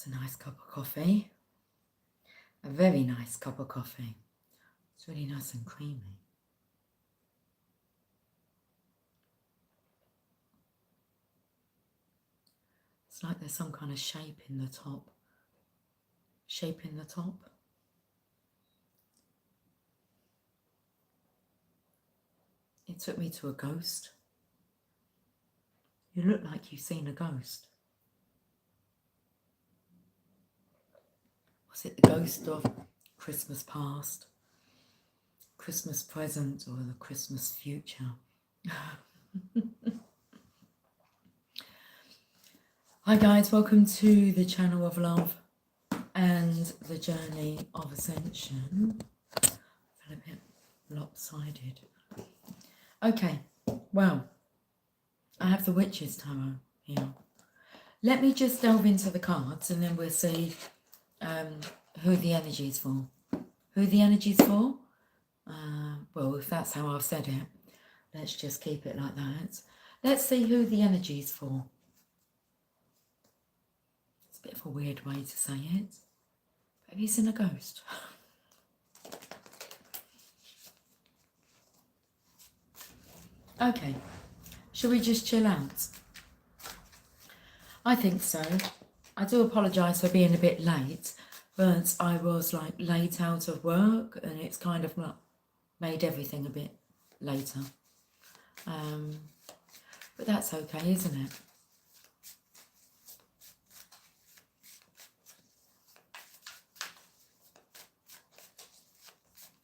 That's a nice cup of coffee. A very nice cup of coffee. It's really nice and creamy. It's like there's some kind of shape in the top. Shape in the top. It took me to a ghost. You look like you've seen a ghost. Was it the ghost of Christmas past, Christmas present, or the Christmas future? Hi guys, welcome to the channel of love and the journey of ascension. I feel a bit lopsided. Okay, well, I have the Witch's Tarot here. Let me just delve into the cards and then we'll see who the energy is for. Who the energy is for? Well, if that's how I've said it, let's just keep it like that. Let's see who the energy is for. It's a bit of a weird way to say it. But he's in a ghost. Okay, shall we just chill out? I think so. I do apologise for being a bit late, but I was like late out of work and it's kind of made everything a bit later. But that's okay, isn't it?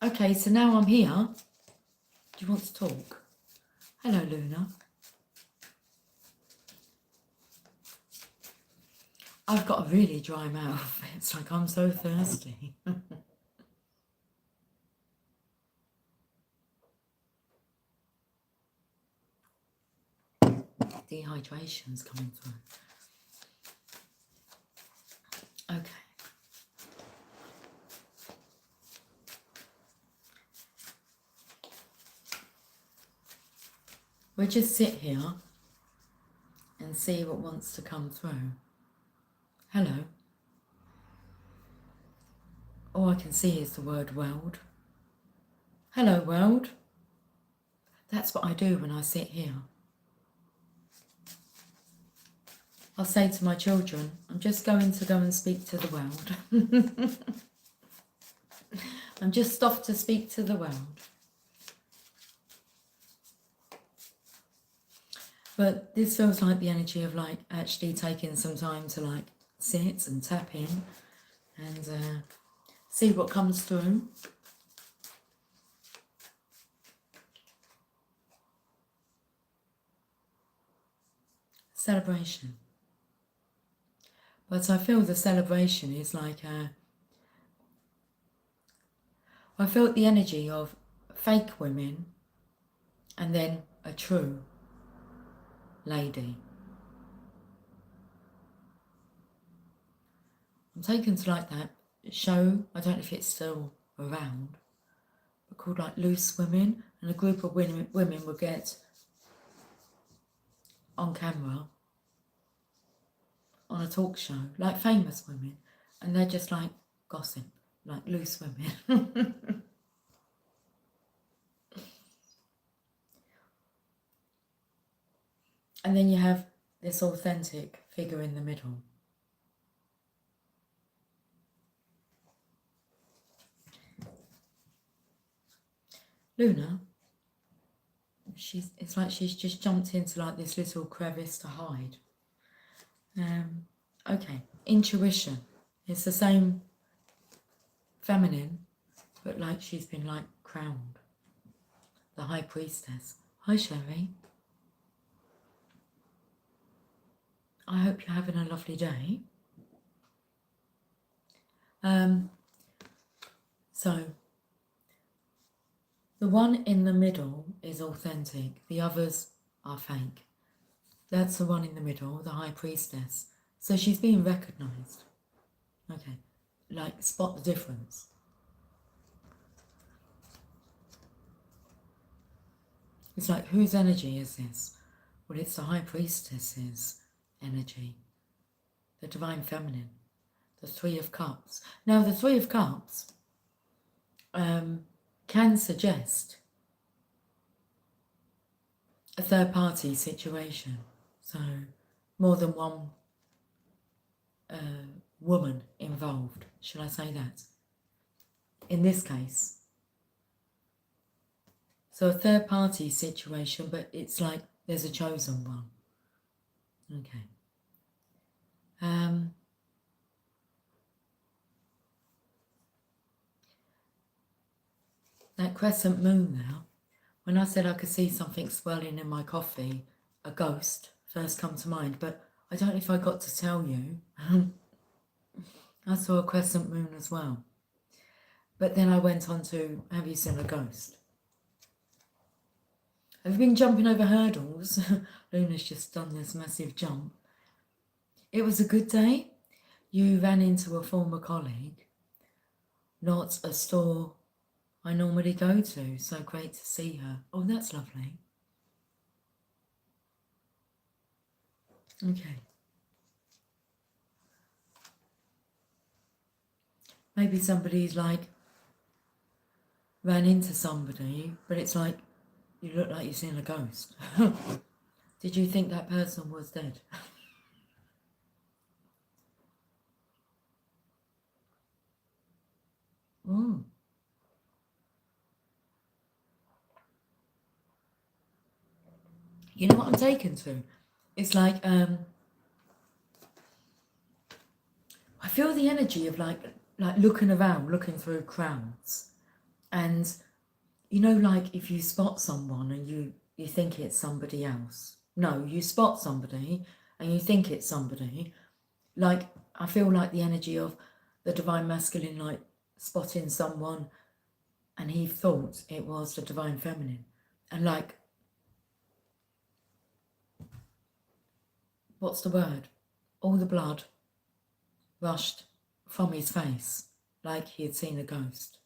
Okay, so now I'm here. Do you want to talk? Hello, Luna. I've got a really dry mouth. It's like I'm so thirsty. Dehydration's coming through. Okay. We'll just sit here and see what wants to come through. Hello. All I can see is the word world. Hello, world. That's what I do when I sit here. I'll say to my children, I'm just going to go and speak to the world. I'm just off to speak to the world. But this feels like the energy of like actually taking some time to like sit and tap in and see what comes through. Celebration. But I feel the celebration is like I felt the energy of fake women and then a true lady. I'm taken to like that show, I don't know if it's still around, but called like Loose Women, and a group of women would get on camera on a talk show, like famous women, and they're just like gossip, like loose women. And then you have this authentic figure in the middle. Luna, it's like she's just jumped into like this little crevice to hide. Okay, intuition. It's the same feminine, but like she's been like crowned. The High Priestess. Hi, Sherry. I hope you're having a lovely day. So, the one in the middle is authentic. The others are fake. That's the one in the middle, the High Priestess. So she's being recognised. Okay, like spot the difference. It's like, whose energy is this? Well, it's the High Priestess's energy, the Divine Feminine. the Three of Cups. Now, the Three of Cups can suggest a third-party situation. So, more than one woman involved, shall I say that? In this case. So a third-party situation, but it's like there's a chosen one. Okay. That crescent moon now, when I said I could see something swirling in my coffee, a ghost first come to mind, but I don't know if I got to tell you. I saw a crescent moon as well. But then I went on to, have you seen a ghost? Have you been jumping over hurdles? Luna's just done this massive jump. It was a good day. You ran into a former colleague, not a store I normally go to. So great to see her. Oh, that's lovely. Okay. Maybe somebody's like ran into somebody, but it's like you look like you've seen a ghost. Did you think that person was dead? Mm. You know what I'm taken to? It's like I feel the energy of like looking around, looking through crowds, and you know, like if you spot someone and you think it's somebody else. No, you spot somebody and you think it's somebody. Like I feel like the energy of the divine masculine, like spotting someone, and he thought it was the divine feminine, and like, what's the word? All the blood rushed from his face, like he had seen a ghost.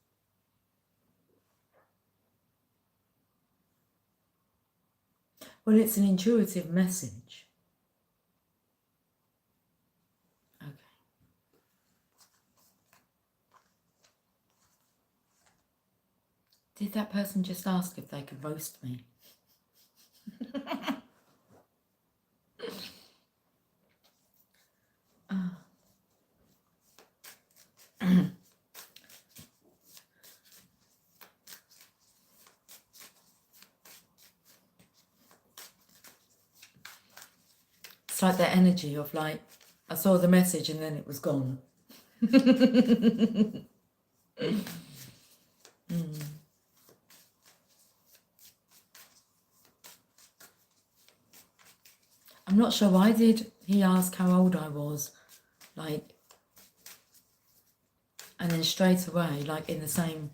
Well, it's an intuitive message. Okay. Did that person just ask if they could roast me? It's like that energy of like, I saw the message and then it was gone. I'm not sure why did he ask how old I was, like, and then straight away, like in the same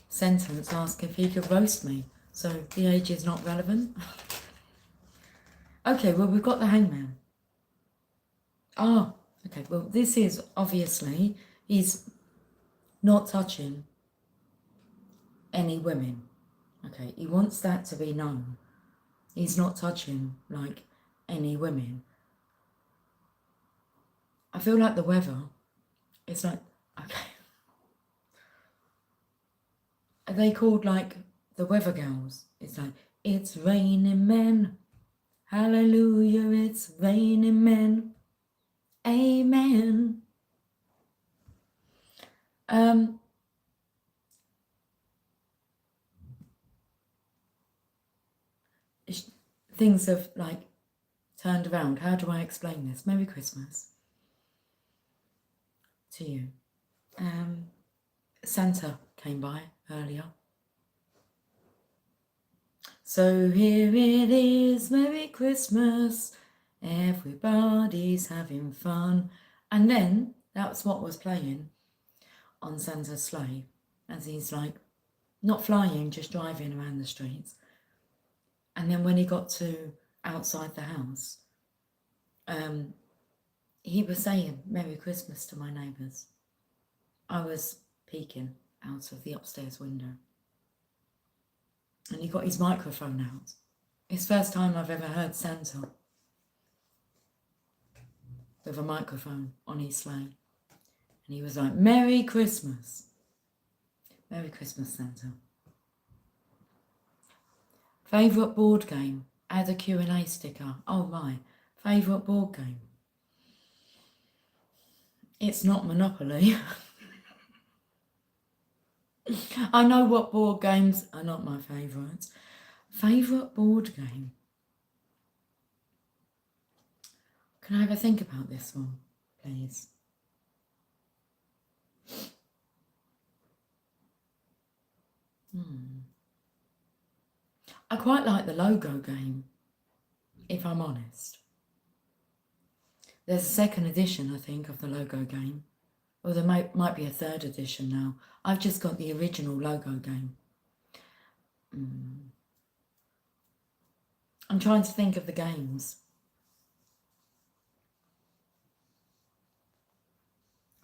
sentence, ask if he could roast me. So the age is not relevant. Okay, well, we've got the Hangman. Okay, well, this is obviously, he's not touching any women. Okay, he wants that to be known. He's not touching, like, any women. I feel like the weather, it's like, okay. Are they called, like, the weather girls? It's like, it's raining men. Hallelujah, it's raining men. Amen. Things have like turned around. How do I explain this? Merry Christmas to you. Santa came by earlier. So here it is, Merry Christmas. Everybody's having fun. And then that's what was playing on Santa's sleigh as he's like not flying, just driving around the streets. And then when he got to outside the house, he was saying Merry Christmas to my neighbours. I was peeking out of the upstairs window. And he got his microphone out. It's the first time I've ever heard Santa. with a microphone on his sleigh. And he was like, Merry Christmas. Merry Christmas, Santa. Favourite board game? Add a Q&A sticker. Oh my. Favourite board game? It's not Monopoly. I know what board games are not my favourites. Favourite board game? Can I have a think about this one, please? I quite like the logo game, if I'm honest. There's a second edition, I think, of the logo game. Or there might be a third edition now. I've just got the original logo game. I'm trying to think of the games.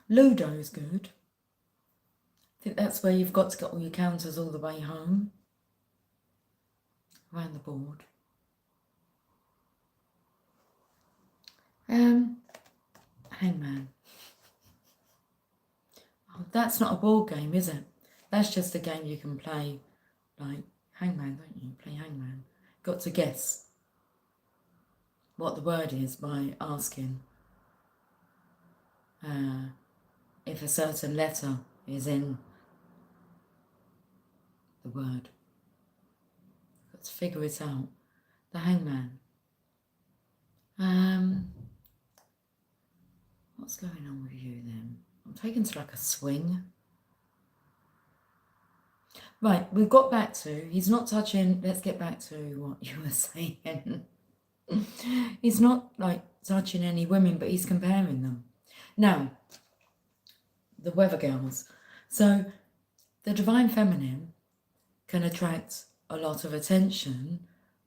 Ludo's good. I think that's where you've got to get all your counters all the way home. Around the board. Hangman. Oh, that's not a board game, is it? That's just a game you can play, like Hangman, don't you? Play Hangman. Got to guess what the word is by asking if a certain letter is in the word. Got to figure it out. The Hangman. What's going on with you then? I'm taken to like a swing. Right, we've got back to, he's not touching, let's get back to what you were saying. He's not like touching any women, but he's comparing them. Now, the weather girls. So, the divine feminine can attract a lot of attention,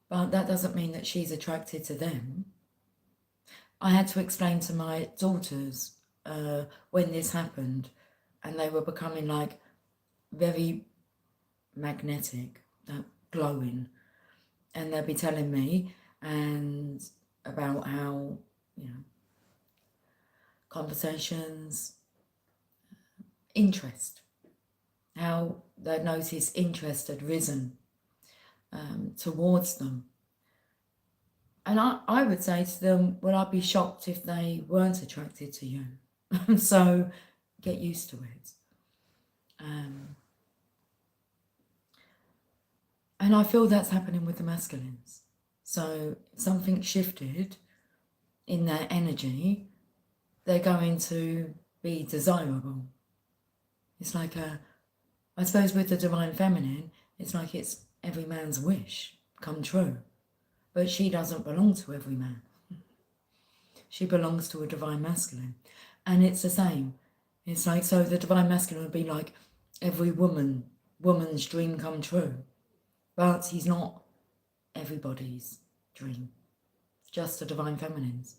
but that doesn't mean that she's attracted to them. I had to explain to my daughters when this happened, and they were becoming like very magnetic, glowing, and they'd be telling me and about how, you know, conversations, interest, how they'd noticed interest had risen towards them. And I would say to them, well, I'd be shocked if they weren't attracted to you. So get used to it. And I feel that's happening with the masculines. So something shifted in their energy, they're going to be desirable. It's like I suppose with the divine feminine, it's like it's every man's wish come true. But she doesn't belong to every man. She belongs to a divine masculine. And it's the same. It's like, so the divine masculine would be like every woman's dream come true. But he's not everybody's dream. Just the divine feminines.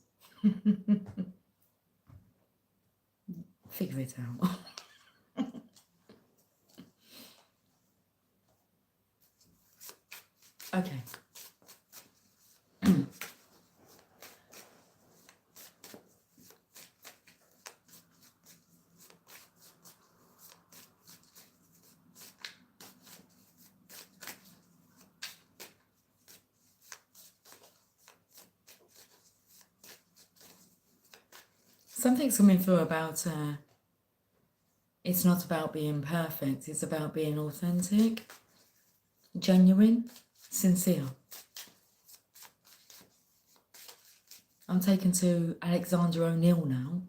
Figure it out. Okay. Something's coming through about it's not about being perfect, it's about being authentic, genuine, sincere. I'm taken to Alexander O'Neill now.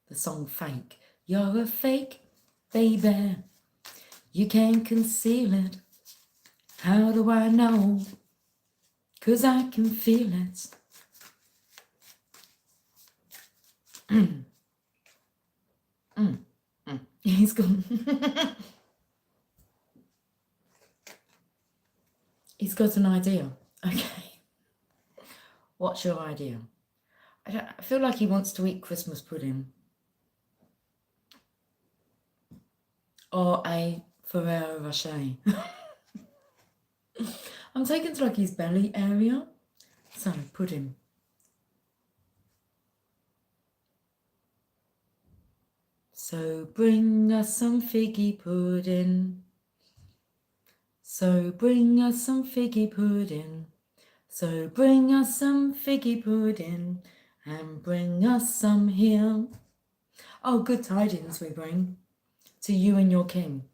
The song Fake. You're a fake, baby. You can't conceal it. How do I know? 'Cause I can feel it. He's gone. He's got an idea. Okay. What's your idea? I feel like he wants to eat Christmas pudding. Or a Ferrero Rocher. I'm taken to like his belly area. So, pudding. So bring us some figgy pudding. So bring us some figgy pudding. So bring us some figgy pudding and bring us some here. Oh, good tidings we bring to you and your king.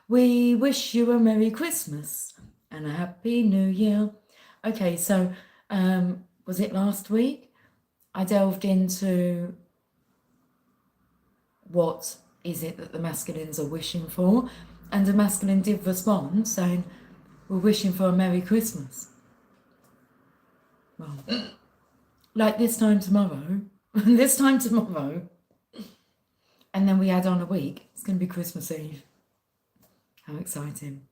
We wish you a Merry Christmas and a Happy New Year. Okay, so was it last week? I delved into what is it that the masculines are wishing for, and the masculine did respond saying, we're wishing for a Merry Christmas. Well, like this time tomorrow, and then we add on a week, it's going to be Christmas Eve. How exciting.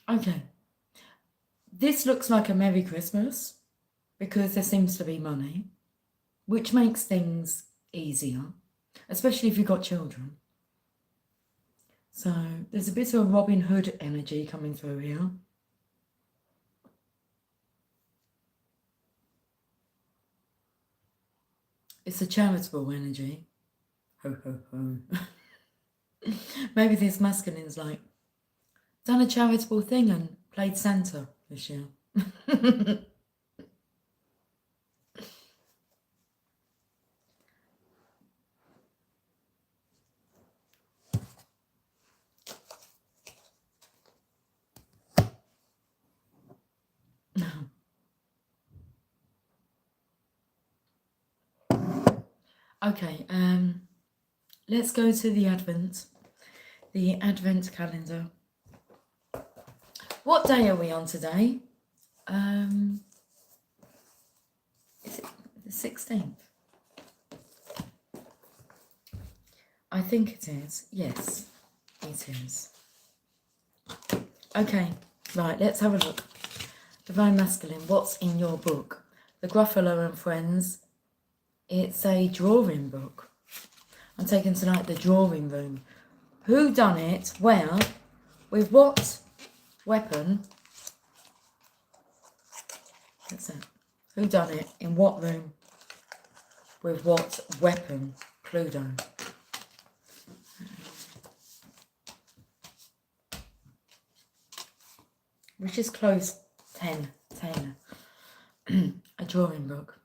Okay, this looks like a Merry Christmas because there seems to be money, which makes things easier, especially if you've got children. So there's a bit of a Robin Hood energy coming through here. It's a charitable energy. Ho, ho, ho. Maybe this masculine's like, done a charitable thing and played Santa this year. Okay, let's go to the Advent calendar. What day are we on today? Is it the 16th? I think it is. Yes, it is. Okay, right, let's have a look. Divine Masculine, what's in your book? The Gruffalo and Friends. It's a drawing book. I'm taking tonight the drawing room. Who done it? Where? With what weapon? That's it. Who done it? In what room? With what weapon? Cluedo. Which is close. 10. A drawing book.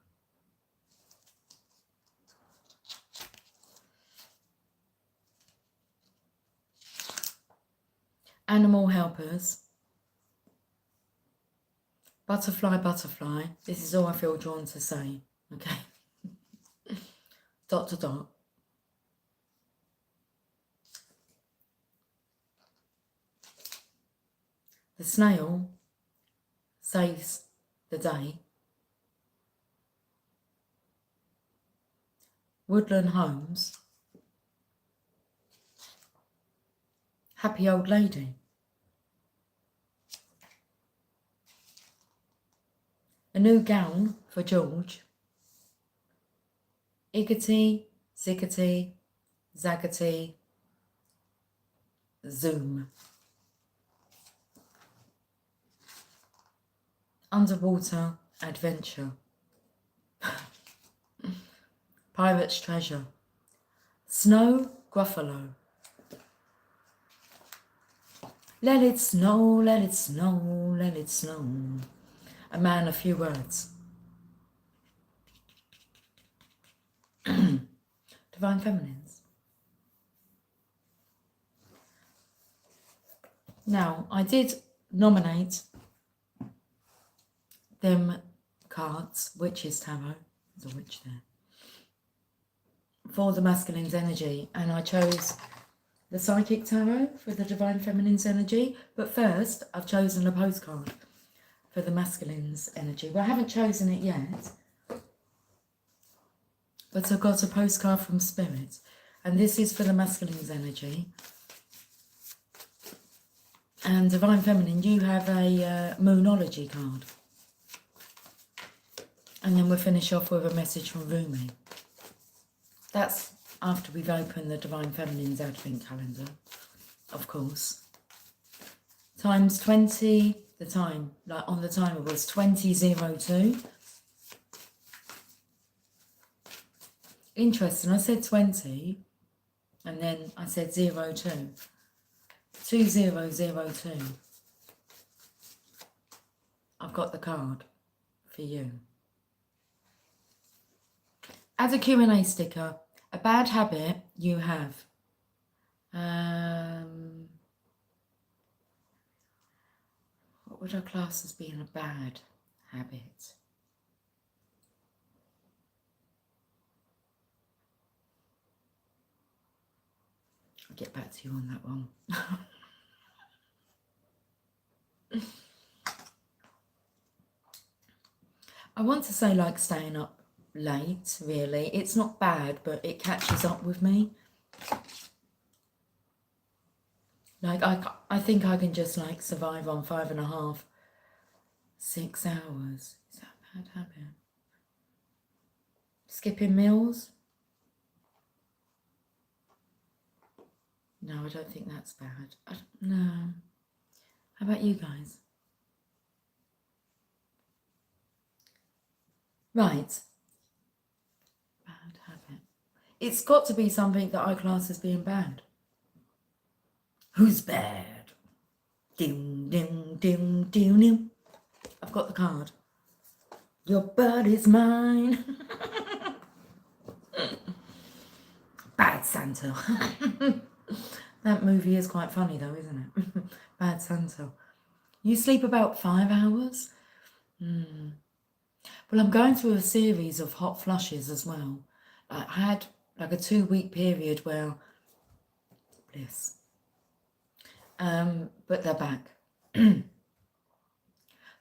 Animal helpers. Butterfly. This is all I feel drawn to say. Okay. ... The snail saves the day. Woodland homes. Happy old lady. A new gown for George. Iggity, ziggity, zaggity, zoom. Underwater adventure. Pirate's treasure. Snow Gruffalo. Let it snow, let it snow, let it snow. A man, a few words. Divine Feminines. Now, I did nominate them cards, Witch's Tarot, there's a witch there, for the masculine's energy, and I chose the Psychic Tarot for the Divine Feminine's energy, but first I've chosen a postcard for the masculine's energy. Well, I haven't chosen it yet, but I've got a postcard from Spirit, and this is for the masculine's energy. And Divine Feminine, you have a Moonology card. And then we'll finish off with a message from Rumi. That's after we've opened the Divine Feminine's Advent calendar, of course. Times 20, the time, like on the timer was 20:02. Interesting. I said 20 and then I said 02. 2002. I've got the card for you. As a Q&A sticker, a bad habit you have. What would I class as being a bad habit? I'll get back to you on that one. I want to say like staying up late, really. It's not bad, but it catches up with me. Like I think I can just like survive on 5.5, 6 hours. Is that a bad habit? Skipping meals? No, I don't think that's bad. No. How about you guys? Right. Bad habit. It's got to be something that I class as being bad. Who's bad? Ding, ding, ding, ding, ding. I've got the card. Your body's mine. Bad Santa. That movie is quite funny though, isn't it? Bad Santa. You sleep about 5 hours? Well, I'm going through a series of hot flushes as well. I had like a 2-week period where, bliss. But they're back.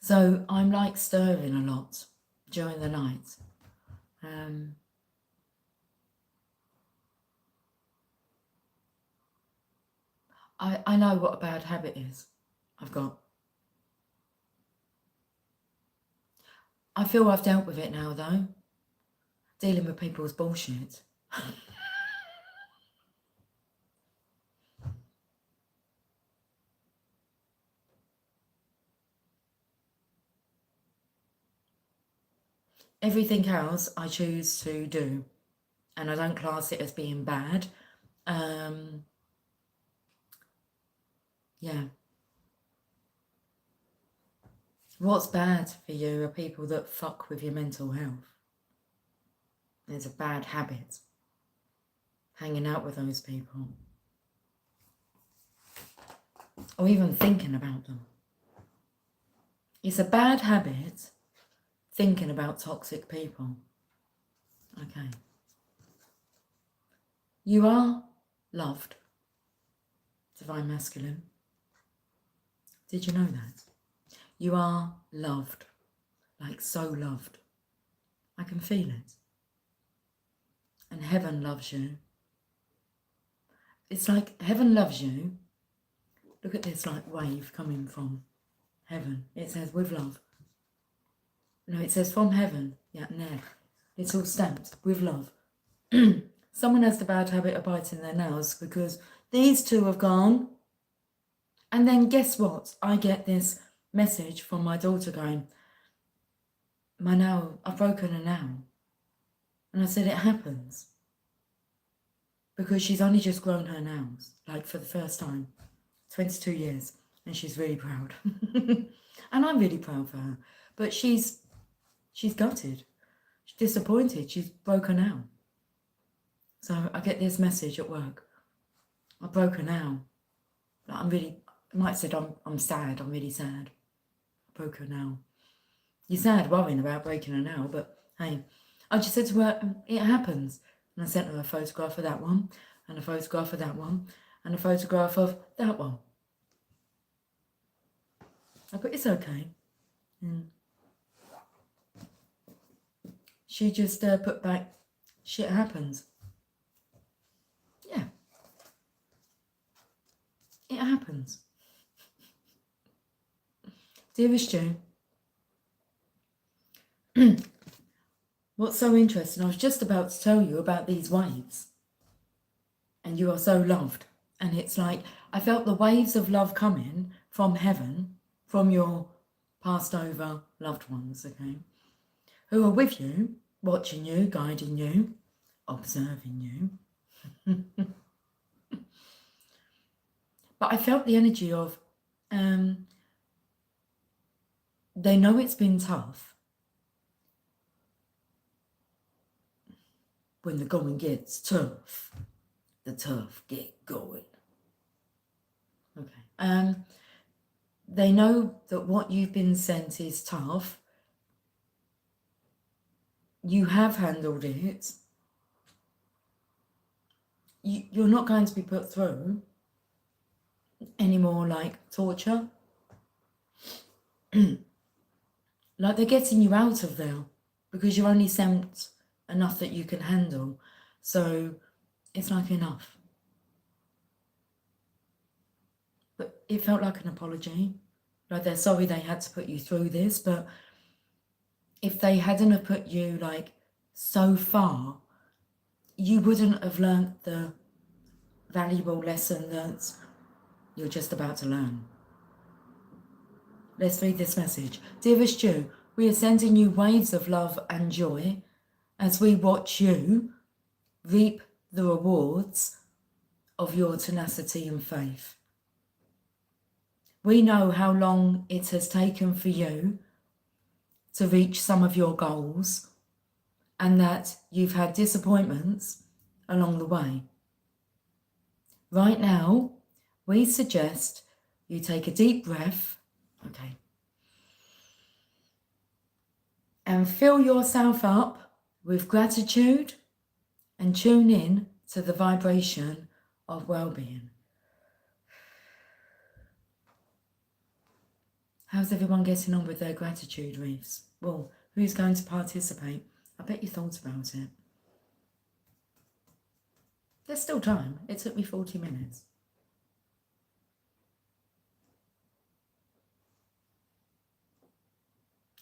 So I'm like stirring a lot during the night. I know what a bad habit is. I've got. I feel I've dealt with it now though. Dealing with people's bullshit. Everything else I choose to do, and I don't class it as being bad. Yeah. What's bad for you are people that fuck with your mental health. There's a bad habit. Hanging out with those people. Or even thinking about them. It's a bad habit thinking about toxic people. Okay. You are loved. Divine Masculine. Did you know that? You are loved. Like so loved. I can feel it. And heaven loves you. It's like heaven loves you. Look at this like wave coming from heaven. It says with love. No, it says from heaven. Yeah, no. It's all stamped with love. Someone has the bad habit of biting their nails because these two have gone. And then guess what? I get this message from my daughter going, my nail, I've broken a nail. And I said, it happens. Because she's only just grown her nails, like for the first time. 22 years. And she's really proud. And I'm really proud for her. But she's gutted. She's disappointed. She's broken a nail. So I get this message at work. I broke a nail. I might have said I'm sad. I'm really sad. I broke a nail. You're sad worrying about breaking a nail, but hey, I just said to her, it happens. And I sent her a photograph of that one, and a photograph of that one, and a photograph of that one. I put, it's okay. She just put back, shit happens. Yeah. It happens. Dearest Joe, what's so interesting, I was just about to tell you about these waves. And you are so loved. And it's like, I felt the waves of love coming from heaven, from your passed over loved ones, okay? Who are with you, watching you, guiding you observing you. But I felt the energy of, they know it's been tough. When the going gets tough, the tough get going. Okay. They know that what you've been sent is tough. You have handled it. You're not going to be put through any more like torture. Like they're getting you out of there because you're only sent enough that you can handle. So it's like enough. But it felt like an apology. Like they're sorry they had to put you through this, but if they hadn't have put you like so far, you wouldn't have learnt the valuable lesson that you're just about to learn. Let's read this message. Dearest you, we are sending you waves of love and joy as we watch you reap the rewards of your tenacity and faith. We know how long it has taken for you to reach some of your goals and that you've had disappointments along the way. Right now, we suggest you take a deep breath, okay, and fill yourself up with gratitude and tune in to the vibration of well-being. How's everyone getting on with their gratitude reefs? Well, who's going to participate? I bet you thought about it. There's still time. It took me 40 minutes.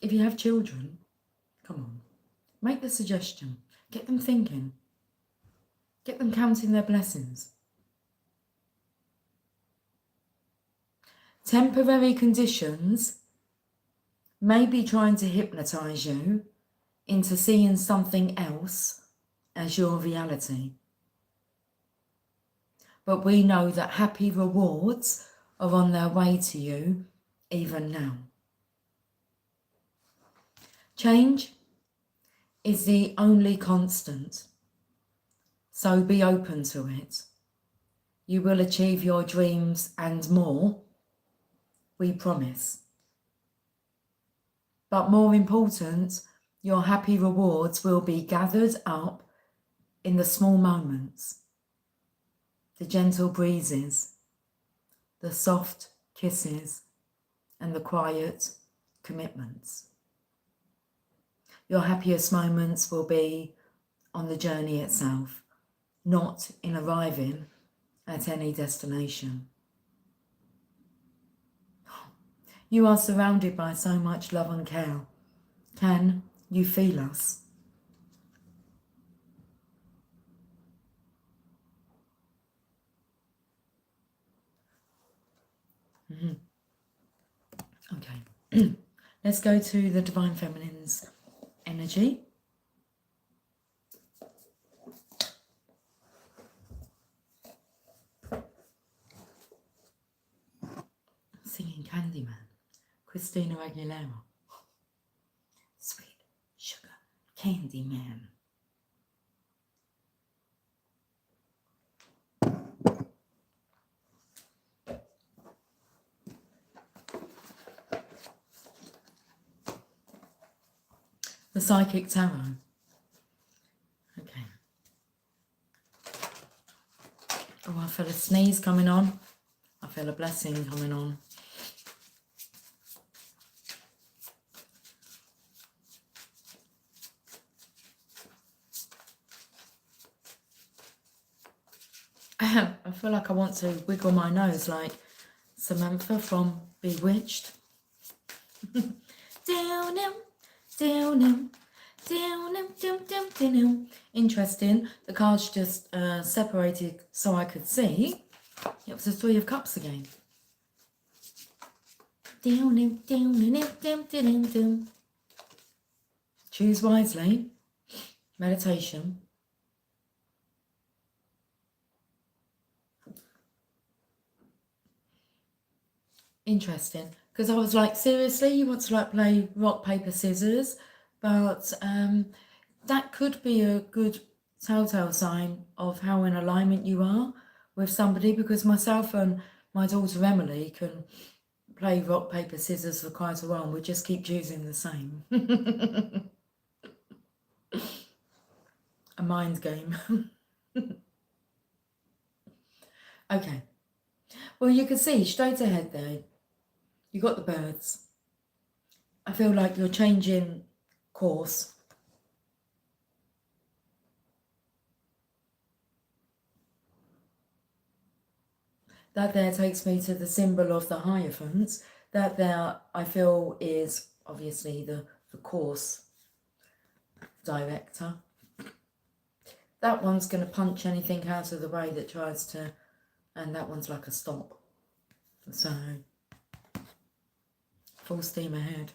If you have children, come on, make the suggestion. Get them thinking. Get them counting their blessings. Temporary conditions may be trying to hypnotize you into seeing something else as your reality. But we know that happy rewards are on their way to you even now. Change is the only constant, so be open to it. You will achieve your dreams and more, we promise. But more important, your happy rewards will be gathered up in the small moments, the gentle breezes, the soft kisses, and the quiet commitments. Your happiest moments will be on the journey itself, not in arriving at any destination. You are surrounded by so much love and care. Can you feel us? Okay. Let's go to the Divine Feminine's energy. Singing Candyman, Christina Aguilera. Sweet sugar Candyman. The Psychic Tarot. Okay. Oh, I feel a sneeze coming on. I feel a blessing coming on. I feel like I want to wiggle my nose like Samantha from Bewitched. Down him, down him, down him, down, down, down him. Interesting. The cards just separated so I could see. It was the Three of Cups again. Down him, down him, down, down, down. Choose wisely. Meditation. Interesting. Because I was like, seriously, you want to like play rock, paper, scissors? But that could be a good telltale sign of how in alignment you are with somebody, because myself and my daughter Emily can play rock, paper, scissors for quite a while and we just keep choosing the same. A mind game. Okay. Well, you can see straight ahead there, you got the birds. I feel like you're changing course. That there takes me to the symbol of the Hierophant. That there, I feel, is obviously the course director. That one's going to punch anything out of the way that tries to, and that one's like a stop. So, full steam ahead.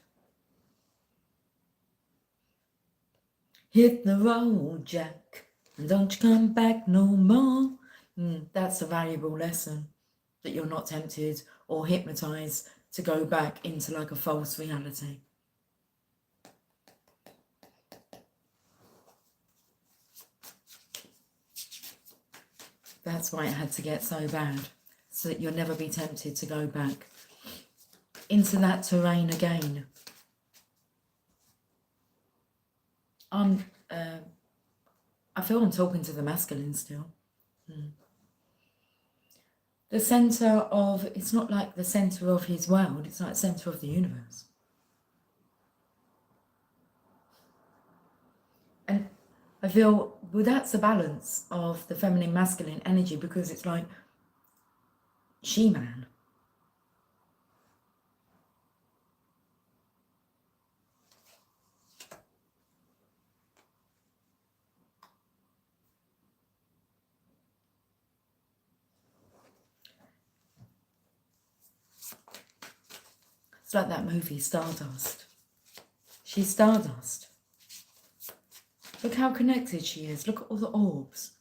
Hit the road, Jack, and don't you come back no more. That's a valuable lesson, that you're not tempted or hypnotized to go back into like a false reality. That's why it had to get so bad, so that you'll never be tempted to go back into that terrain again. I feel I'm talking to the masculine still. The centre of, it's not like the centre of his world, it's like the centre of the universe. And I feel, well, that's the balance of the feminine masculine energy, because it's like she-man. It's like that movie Stardust. She's Stardust. Look how connected she is. Look at all the orbs.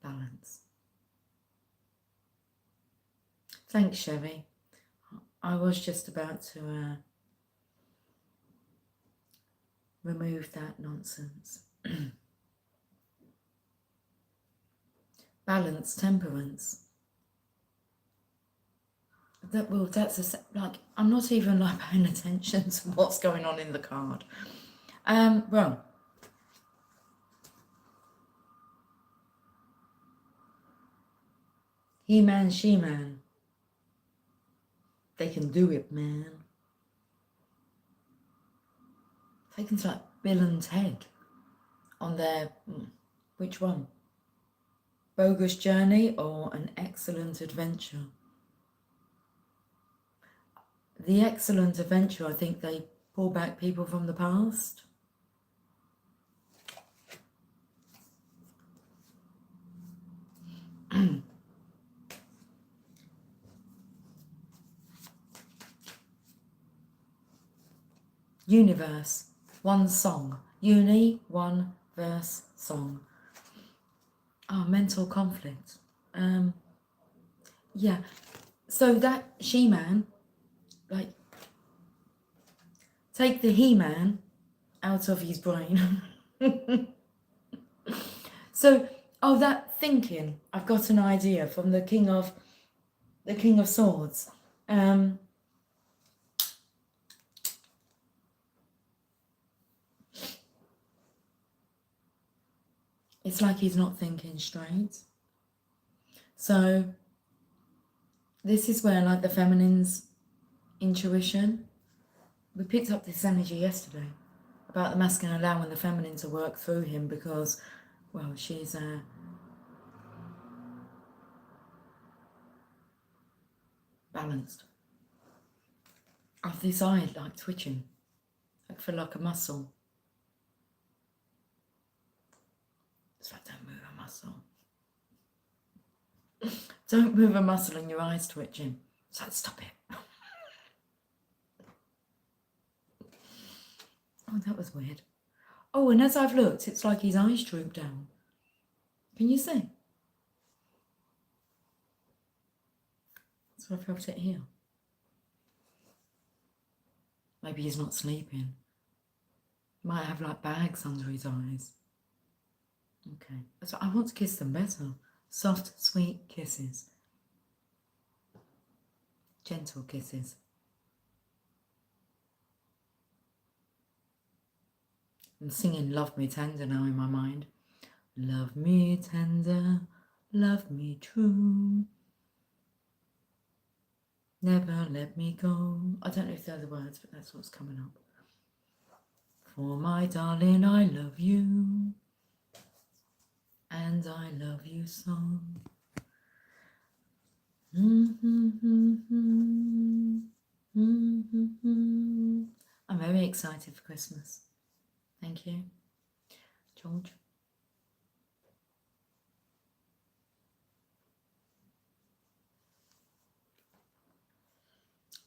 Balance. Thanks, Sherry. I was just about to remove that nonsense. Balance, temperance. That's like, I'm not even like paying attention to what's going on in the card. Well, he-man, she-man. They can do it, man. Taken to like Bill and Ted on their, which one? Bogus journey or an excellent adventure? The excellent adventure, I think they pull back people from the past. Universe, one song. Uni, one verse, song. Oh, mental conflict. Yeah. So that she-man, like, take the he-man out of his brain. So, that thinking, I've got an idea from the King of Swords. It's like he's not thinking straight. So this is where, like, the feminine's intuition, we picked up this energy yesterday about the masculine allowing the feminine to work through him, because, well, she's balanced. Of this eye, like, twitching. I feel like a muscle. It's like, don't move a muscle. Don't move a muscle and your eyes twitching. It's like, stop it. Oh, that was weird. Oh, and as I've looked, it's like his eyes droop down. Can you see? So I felt it here. Maybe he's not sleeping. He might have like bags under his eyes. Okay. So I want to kiss them better. Soft, sweet kisses. Gentle kisses. I'm singing Love Me Tender now in my mind. Love me tender, love me true. Never let me go. I don't know if they're the words, but that's what's coming up. For my darling, I love you. And I love you so. I'm very excited for Christmas. Thank you, George.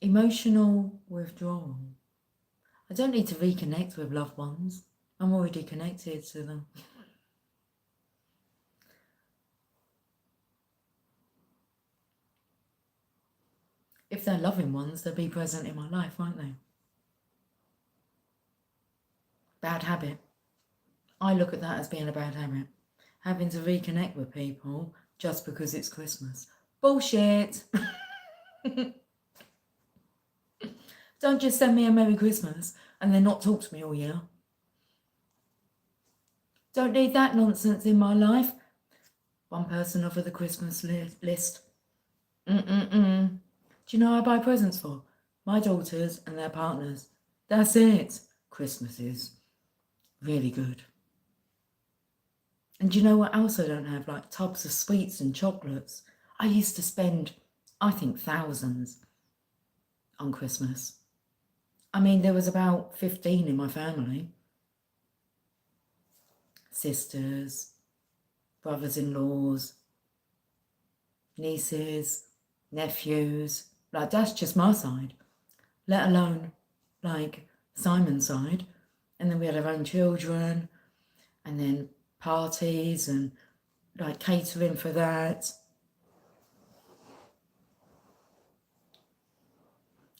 Emotional withdrawal. I don't need to reconnect with loved ones. I'm already connected to them. If they're loving ones, they'll be present in my life, won't they? Bad habit. I look at that as being a bad habit. Having to reconnect with people just because it's Christmas. Bullshit! Don't just send me a Merry Christmas and then not talk to me all year. Don't need that nonsense in my life. One person over the Christmas list. Do you know what I buy presents for? My daughters and their partners. That's it. Christmas is really good. And do you know what else I don't have? Like tubs of sweets and chocolates. I used to spend, I think, thousands on Christmas. I mean, there was about 15 in my family. Sisters, brothers-in-laws, nieces, nephews. Like, that's just my side. Let alone, like, Simon's side. And then we had our own children. And then parties and, like, catering for that.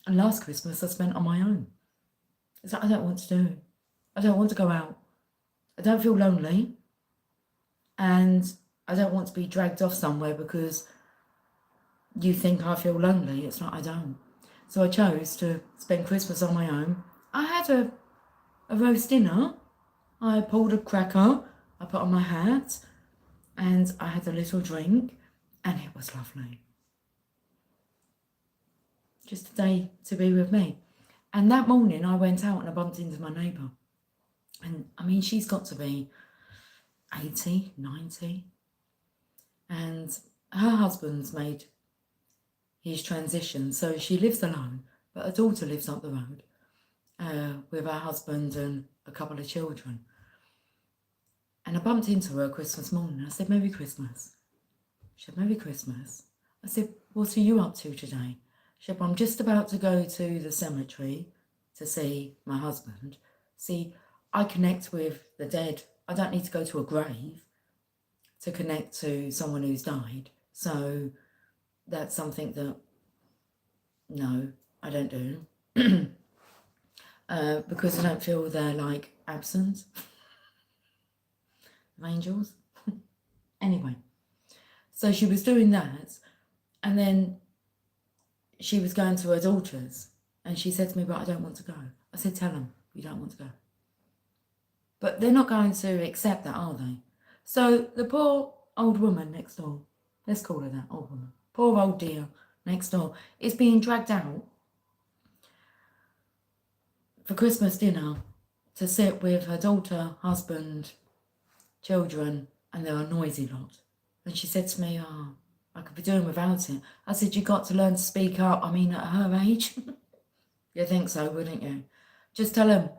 And last Christmas I spent on my own. It's like, I don't want to do. I don't want to go out. I don't feel lonely. And I don't want to be dragged off somewhere because you think I feel lonely. It's like, I don't. So I chose to spend Christmas on my own. I had a roast dinner. I pulled a cracker. I put on my hat. And I had a little drink. And it was lovely. Just a day to be with me. And that morning I went out and I bumped into my neighbour. And I mean, she's got to be 80, 90. And her husband's made his transition. So she lives alone, but her daughter lives up the road with her husband and a couple of children. And I bumped into her Christmas morning. I said, Merry Christmas. She said, Merry Christmas. I said, what are you up to today? She said, well, I'm just about to go to the cemetery to see my husband. See, I connect with the dead. I don't need to go to a grave to connect to someone who's died. So that's something that, no, I don't do. Because I don't feel they're like absent of angels. Anyway, so she was doing that, and then she was going to her daughter's, and she said to me, but I don't want to go. I said, tell them you don't want to go. But they're not going to accept that, are they? So the poor old woman next door, let's call her that, old woman, poor old dear next door, is being dragged out for Christmas dinner to sit with her daughter, husband, children, and they're a noisy lot. And she said to me, oh, I could be doing without it. I said, you got to learn to speak up. I mean, at her age. You think so, wouldn't you? Just tell them,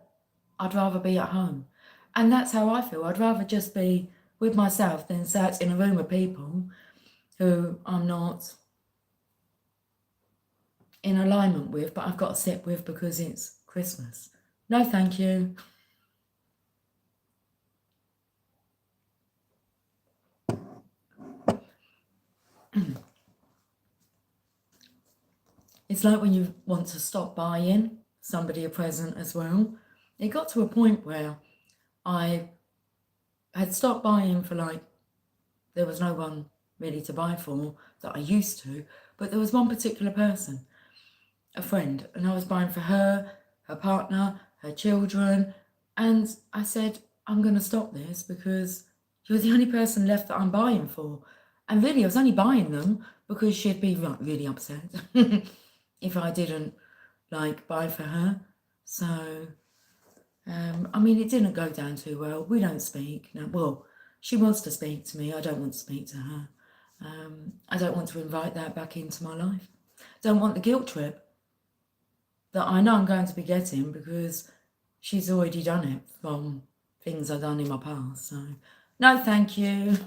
I'd rather be at home. And that's how I feel. I'd rather just be with myself than sat in a room of people who I'm not in alignment with, but I've got to sit with because it's Christmas. No, thank you. It's like when you want to stop buying somebody a present as well. It got to a point where I had stopped buying for like, there was no one really to buy for that I used to, but there was one particular person, a friend, and I was buying for her, her partner, her children, and I said, I'm going to stop this because you're the only person left that I'm buying for. And really, I was only buying them because she'd be like really upset if I didn't like buy for her. So, I mean, it didn't go down too well. We don't speak. No, well, she wants to speak to me. I don't want to speak to her. I don't want to invite that back into my life. Don't want the guilt trip that I know I'm going to be getting because she's already done it from things I've done in my past. So, no, thank you.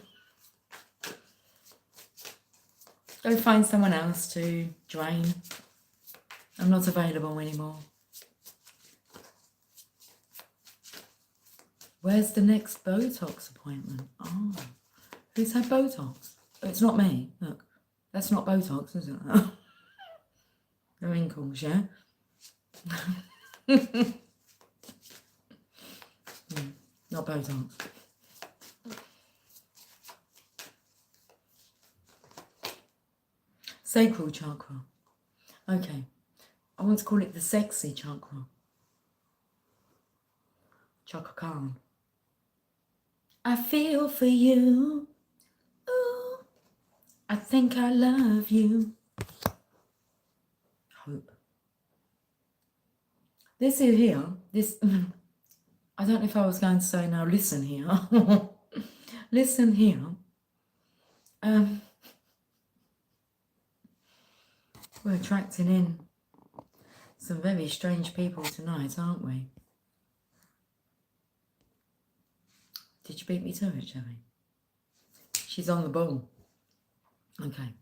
Go find someone else to drain. I'm not available anymore. Where's the next Botox appointment? Oh, who's had Botox? Oh, it's not me. Look, that's not Botox, is it? The wrinkles, yeah? Not Botox. Sacral chakra. Okay. I want to call it the sexy chakra. Chaka Khan. I feel for you. Ooh, I think I love you. Hope. This is here. This. I don't know if I was going to say now. Listen here. Listen here. We're attracting in some very strange people tonight, aren't we? Did you beat me to it, Sherry? She's on the ball. Okay.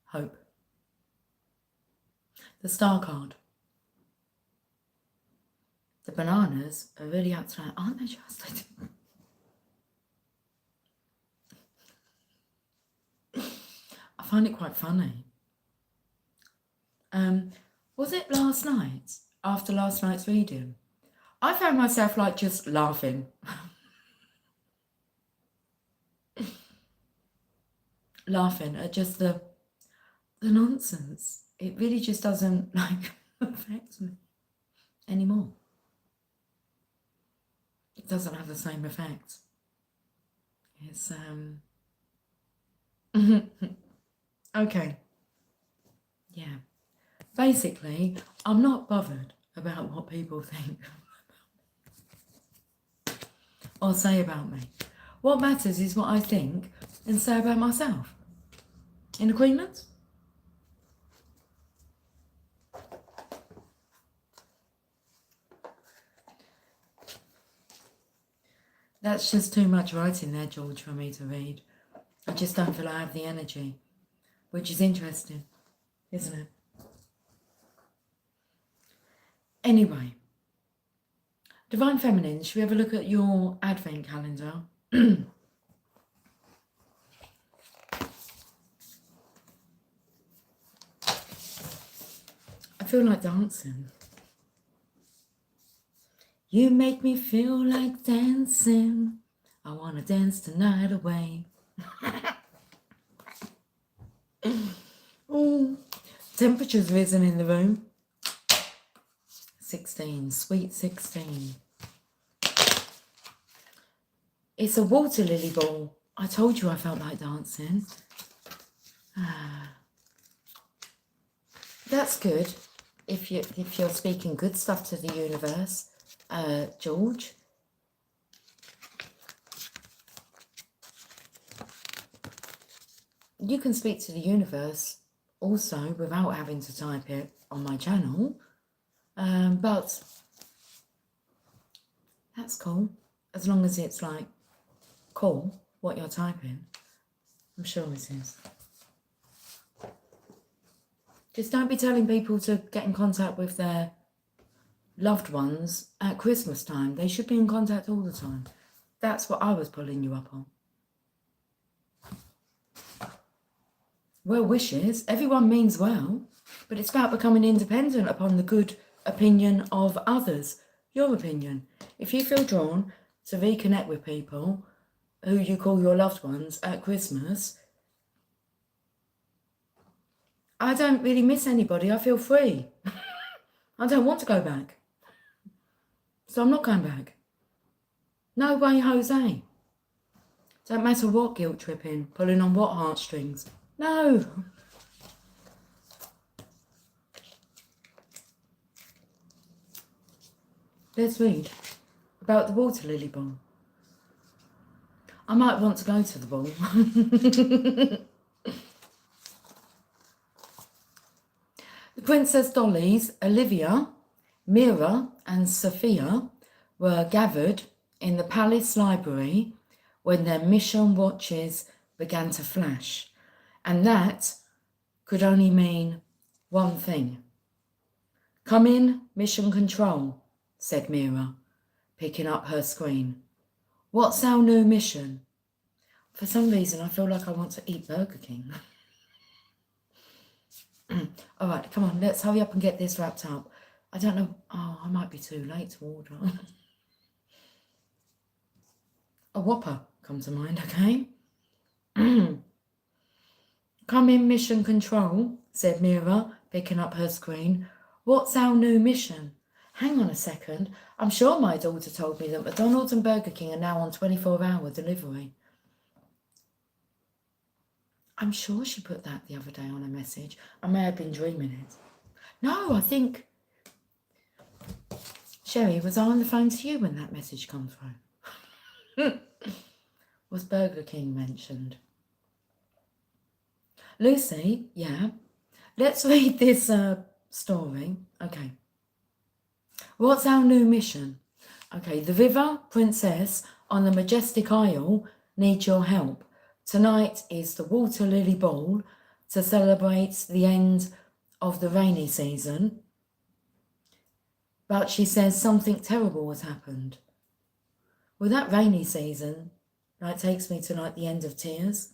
Hope. The star card. The bananas are really out tonight, aren't they, just? I find it quite funny. Was it last night, after last night's reading? I found myself like just laughing. Laughing at just the nonsense. It really just doesn't like affect me anymore. It doesn't have the same effect. It's okay. Yeah. Basically, I'm not bothered about what people think or say about me. What matters is what I think and say about myself. In agreement? That's just too much writing there, George, for me to read. I just don't feel I have the energy, which is interesting, isn't it? Anyway, Divine Feminine, should we have a look at your advent calendar? I feel like dancing. You make me feel like dancing. I want to dance the night away. Oh, temperature's risen in the room. 16, sweet 16. It's a water lily ball. I told you I felt like dancing. That's good. If you're speaking good stuff to the universe, George. You can speak to the universe also without having to type it on my channel. But that's cool. As long as it's like cool what you're typing. I'm sure it is. Just don't be telling people to get in contact with their loved ones at Christmas time. They should be in contact all the time. That's what I was pulling you up on. well wishes. Everyone means well, but it's about becoming independent upon the good opinion of others. Your opinion. If you feel drawn to reconnect with people who you call your loved ones at Christmas, I don't really miss anybody. I feel free. I don't want to go back. So I'm not going back. No way, Jose. Don't matter what guilt tripping, pulling on what heartstrings. No. Let's read about the water lily ball. I might want to go to the ball. The Princess Dollies, Olivia, Mira and Sophia were gathered in the palace library when their mission watches began to flash, and that could only mean one thing. Come in, mission control, said Mira, picking up her screen. What's our new mission? For some reason, I feel like I want to eat Burger King. All right, come on, let's hurry up and get this wrapped up. I don't know. Oh, I might be too late to order. A Whopper comes to mind, okay? Come in, mission control, said Mira, picking up her screen. What's our new mission? Hang on a second. I'm sure my daughter told me that McDonald's and Burger King are now on 24-hour delivery. I'm sure she put that the other day on a message. I may have been dreaming it. No, I think... Sherry, was I on the phone to you when that message come through? Was Burger King mentioned? Lucy, yeah. Let's read this story. Okay. What's our new mission? Okay, the River Princess on the Majestic Isle needs your help. Tonight is the Water Lily Ball to celebrate the end of the rainy season. But she says something terrible has happened. Well, that rainy season, takes me to the end of tears.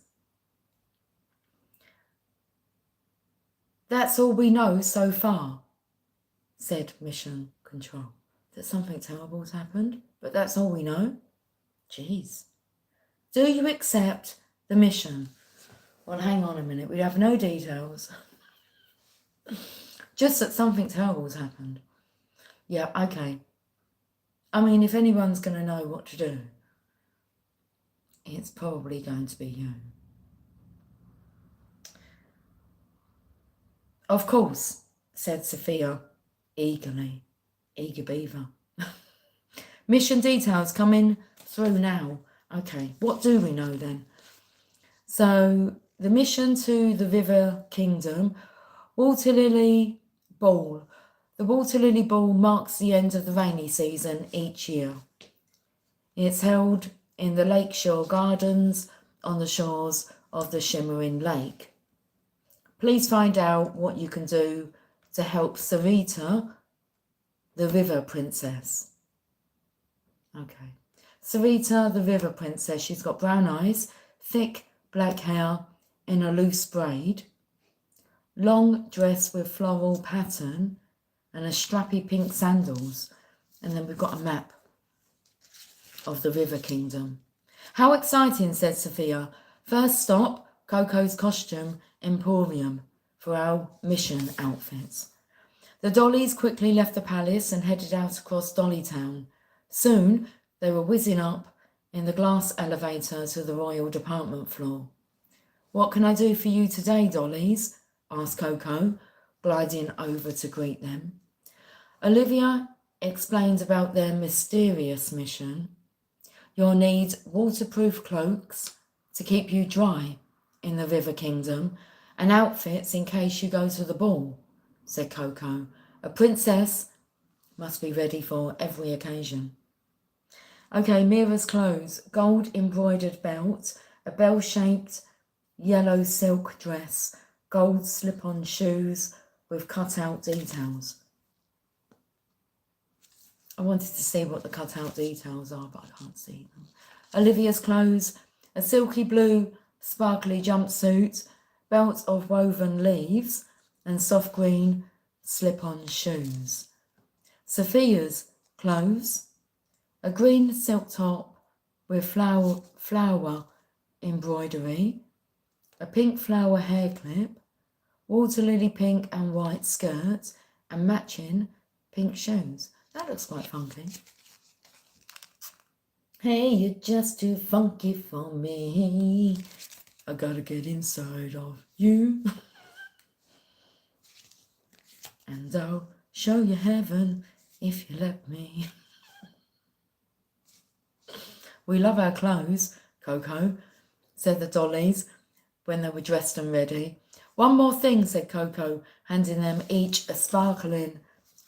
That's all we know so far, said Mission Control. That something terrible has happened, but that's all we know. Jeez. Do you accept the mission? Well, hang on a minute. We have no details. Just that something terrible has happened. Yeah, okay. I mean, if anyone's going to know what to do, it's probably going to be you. Of course, said Sophia, eagerly. Eager beaver. Mission details coming through now. Okay, what do we know then? So, the mission to the River Kingdom, Water Lily Ball. The Water Lily Ball marks the end of the rainy season each year. It's held in the Lakeshore Gardens on the shores of the Shimmering Lake. Please find out what you can do to help Sarita, the River Princess. Okay. Sarita, the River Princess, she's got brown eyes, thick black hair in a loose braid, long dress with floral pattern, and a strappy pink sandals. And then we've got a map of the River Kingdom. How exciting, said Sophia. First stop, Coco's Costume Emporium for our mission outfits. The Dollies quickly left the palace and headed out across Dollytown. Soon, they were whizzing up in the glass elevator to the royal department floor. What can I do for you today, Dollies? Asked Coco, gliding over to greet them. Olivia explained about their mysterious mission. You'll need waterproof cloaks to keep you dry in the River Kingdom and outfits in case you go to the ball, said Coco. A princess must be ready for every occasion. Okay, Mira's clothes, gold embroidered belt, a bell-shaped yellow silk dress, gold slip-on shoes with cut-out details. I wanted to see what the cut-out details are, but I can't see them. Olivia's clothes, a silky blue sparkly jumpsuit, belt of woven leaves, and soft green slip-on shoes. Sophia's clothes, a green silk top with flower embroidery, a pink flower hair clip, water lily pink and white skirt, and matching pink shoes. That looks quite funky. Hey, you're just too funky for me. I gotta get inside of you. And I'll show you heaven if you let me. We love our clothes, Coco, said the dollies when they were dressed and ready. One more thing, said Coco, handing them each a sparkling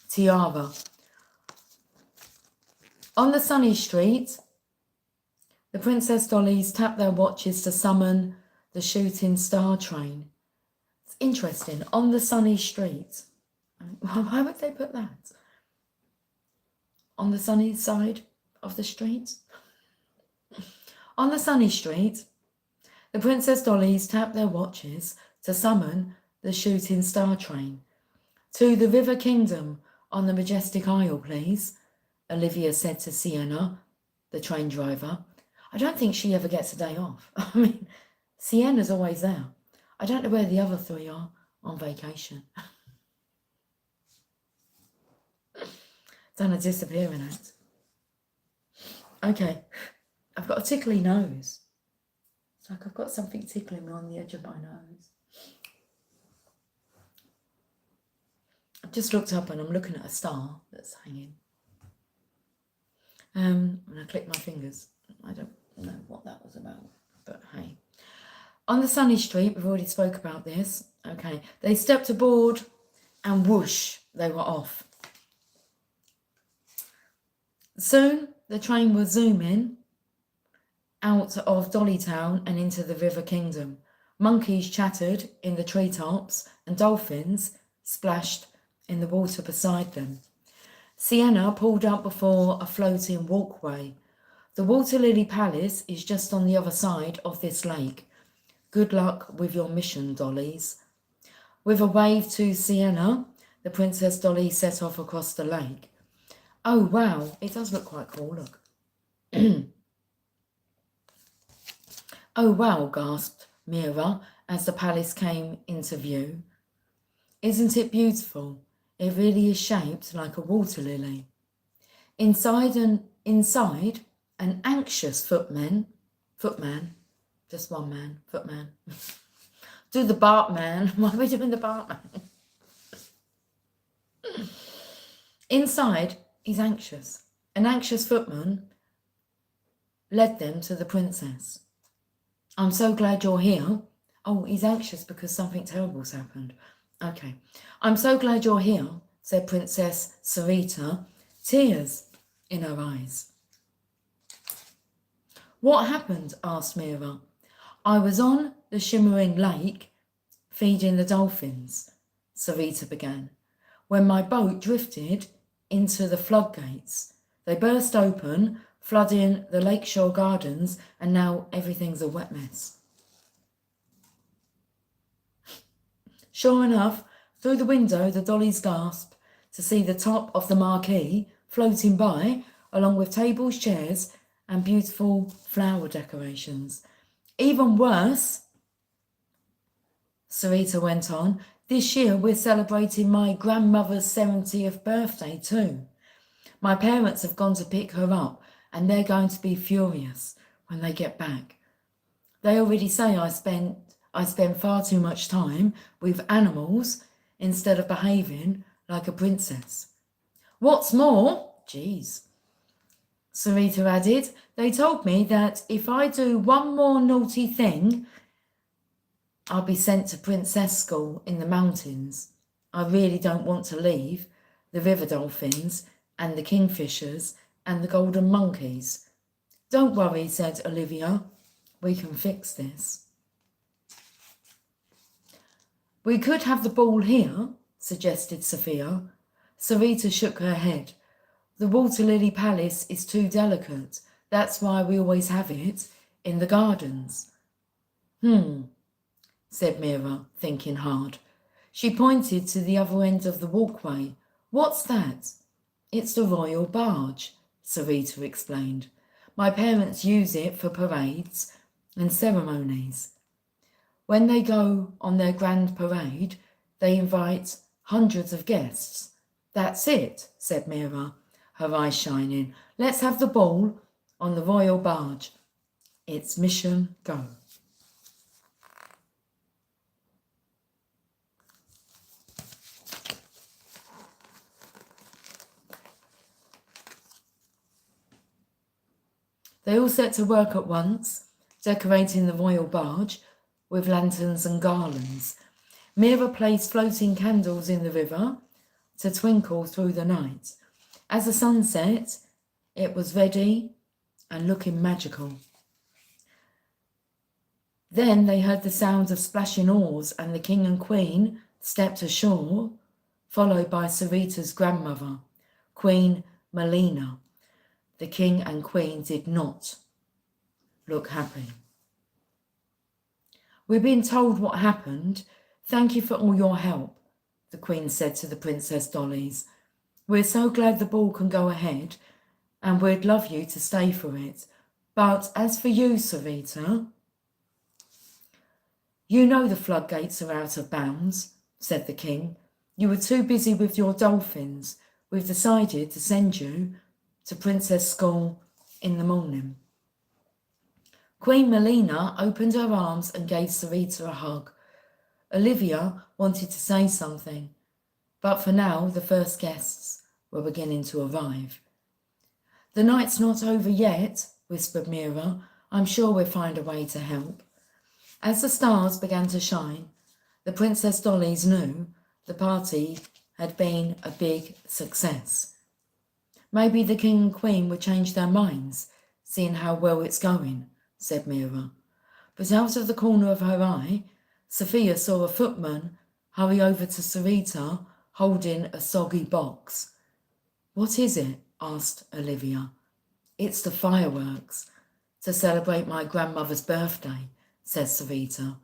tiara. On the sunny street, the princess dollies tapped their watches to summon the shooting star train. It's interesting. On the sunny street. Why would they put that? On the sunny side of the street? On the sunny street, the princess dollies tapped their watches to summon the shooting star train. To the River Kingdom on the majestic isle, please, Olivia said to Sienna, the train driver. I don't think she ever gets a day off. I mean, Sienna's always there. I don't know where the other three are on vacation. Done a disappearing act. Okay, I've got a tickly nose. It's like I've got something tickling me on the edge of my nose. I've just looked up and I'm looking at a star that's hanging. And I click my fingers. I don't know what that was about, but hey. On the sunny street, we've already spoke about this. Okay, they stepped aboard and whoosh, they were off. Soon, the train was zooming out of Dollytown and into the River Kingdom. Monkeys chattered in the treetops and dolphins splashed in the water beside them. Sienna pulled up before a floating walkway. The Water Lily Palace is just on the other side of this lake. Good luck with your mission, dollies. With a wave to Sienna, the Princess Dolly set off across the lake. Oh, wow, it does look quite cool, look. Oh, wow, gasped Mira as the palace came into view. Isn't it beautiful? It really is shaped like a water lily. Inside, an anxious footman, just one man, footman. Do the Bartman. Why are we doing the Bartman? Inside, he's anxious. An anxious footman led them to the princess. I'm so glad you're here. Oh, he's anxious because something terrible's happened. Okay. I'm so glad you're here, said Princess Sarita, tears in her eyes. What happened? Asked Mira. I was on the shimmering lake feeding the dolphins, Sarita began, when my boat drifted into the floodgates. They burst open, flooding the lakeshore gardens, and now everything's a wet mess. Sure enough, through the window, the dollies gasped to see the top of the marquee floating by, along with tables, chairs, and beautiful flower decorations. Even worse, Sarita went on, this year we're celebrating my grandmother's 70th birthday too. My parents have gone to pick her up, and they're going to be furious when they get back. They already say I spend far too much time with animals instead of behaving like a princess. What's more, Sarita added, they told me that if I do one more naughty thing, I'll be sent to princess school in the mountains. I really don't want to leave the river dolphins and the kingfishers and the golden monkeys. Don't worry, said Olivia. We can fix this. We could have the ball here, suggested Sophia. Sarita shook her head. The Water Lily Palace is too delicate. That's why we always have it in the gardens. said Mira, thinking hard. She pointed to the other end of the walkway. What's that? It's the royal barge, Sarita explained. My parents use it for parades and ceremonies. When they go on their grand parade, they invite hundreds of guests. That's it, said Mira, her eyes shining. Let's have the ball on the royal barge. It's mission go. They all set to work at once, decorating the royal barge with lanterns and garlands. Mira placed floating candles in the river to twinkle through the night. As the sun set, it was ready and looking magical. Then they heard the sounds of splashing oars, and the king and queen stepped ashore, followed by Sarita's grandmother, Queen Melina. The king and queen did not look happy. We've been told what happened. Thank you for all your help, the queen said to the Princess Dollies. We're so glad the ball can go ahead, and we'd love you to stay for it. But as for you, Sarita, you know the floodgates are out of bounds, said the king. You were too busy with your dolphins. We've decided to send you to Princess School in the morning. Queen Melina opened her arms and gave Sarita a hug. Olivia wanted to say something, but for now the first guests were beginning to arrive. The night's not over yet, whispered Mira. I'm sure we'll find a way to help. As the stars began to shine, the Princess Dollies knew the party had been a big success. Maybe the king and queen would change their minds, seeing how well it's going, said Mira. But out of the corner of her eye, Sophia saw a footman hurry over to Sarita, holding a soggy box. What is it? Asked Olivia. It's the fireworks, to celebrate my grandmother's birthday, said Sarita.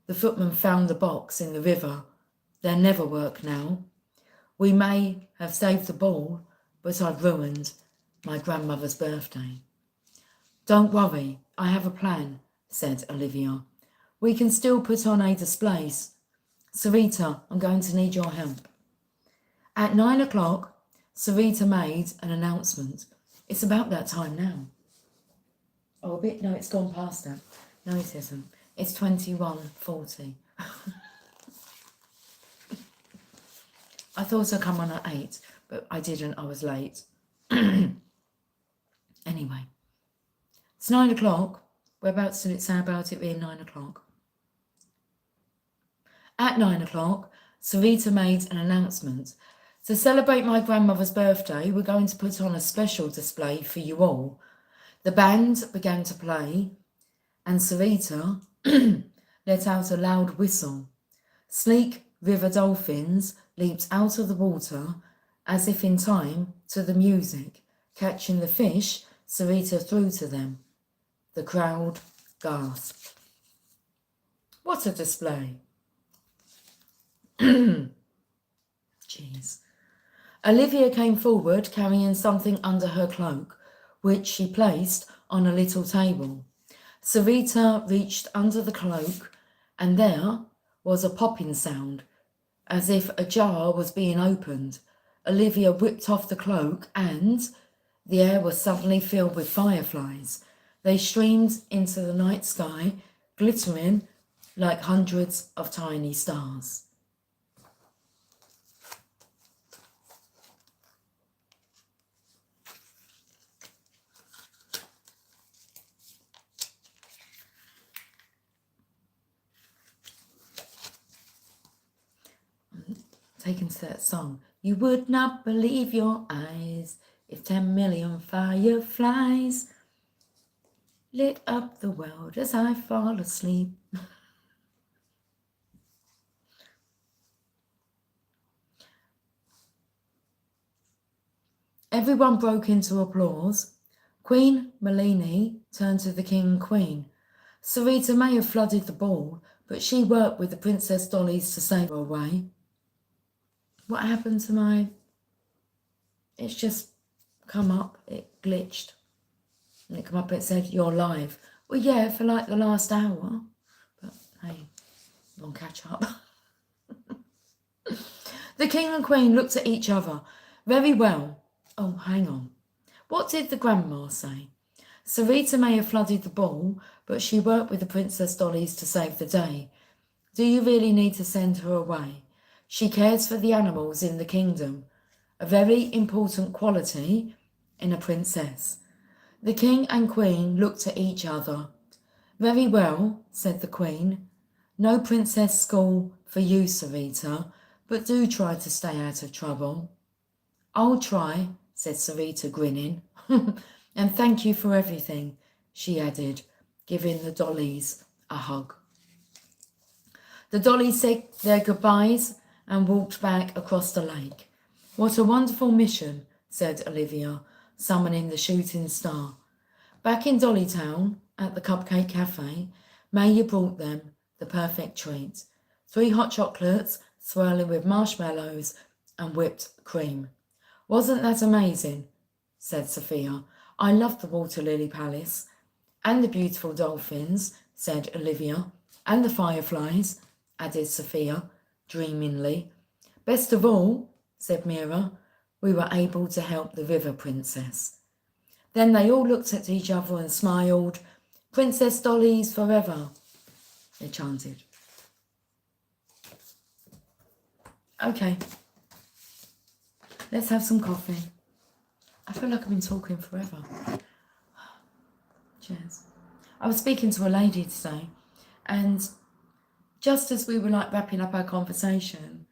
The footman found the box in the river. They'll never work now. We may have saved the ball, but I've ruined my grandmother's birthday. Don't worry, I have a plan, said Olivia. We can still put on a display. Sarita, I'm going to need your help. At 9 o'clock, Sarita made an announcement. It's about that time now. Oh, a bit, no, it's gone past that. No, it isn't. It's 21:40. I thought I'd come on at 8, but I didn't. I was late. Anyway, it's 9 o'clock. We're about to say about it being 9 o'clock. At 9 o'clock, Sarita made an announcement. To celebrate my grandmother's birthday, we're going to put on a special display for you all. The band began to play, and Sarita let out a loud whistle. Sleek river dolphins leaped out of the water as if in time to the music, catching the fish Sarita threw to them. The crowd gasped. What a display! Jeez. Olivia came forward carrying something under her cloak, which she placed on a little table. Sarita reached under the cloak, and there was a popping sound, as if a jar was being opened. Olivia whipped off the cloak, and the air was suddenly filled with fireflies. They streamed into the night sky, glittering like hundreds of tiny stars. Taken to that song. You would not believe your eyes if 10 million fireflies lit up the world as I fall asleep. Everyone broke into applause. Queen Melina turned to the king and queen. Sarita may have flooded the ball, but she worked with the Princess Dollies to save her away. What happened to my... It's just come up, it glitched. And it come up, it said, you're live. Well, yeah, for like the last hour. But hey, we'll catch up. The King and Queen looked at each other. Very well. Oh, hang on. What did the grandma say? Sarita may have flooded the ball, but she worked with the Princess Dollies to save the day. Do you really need to send her away? She cares for the animals in the kingdom, a very important quality in a princess. The King and Queen looked at each other. Very well, said the Queen. No princess school for you, Sarita, but do try to stay out of trouble. I'll try, said Sarita, grinning. And thank you for everything, she added, giving the dollies a hug. The dollies said their goodbyes and walked back across the lake. What a wonderful mission, said Olivia, summoning the shooting star. Back in Dollytown, at the Cupcake Cafe, Maya brought them the perfect treat. 3 hot chocolates swirling with marshmallows and whipped cream. Wasn't that amazing? Said Sophia. I loved the Water Lily Palace. And the beautiful dolphins, said Olivia. And the fireflies, added Sophia, dreamingly. Best of all, said Mira, we were able to help the river princess. Then they all looked at each other and smiled. Princess Dollies forever, they chanted. Okay, let's have some coffee. I feel like I've been talking forever. Cheers. I was speaking to a lady today, and just as we were like wrapping up our conversation,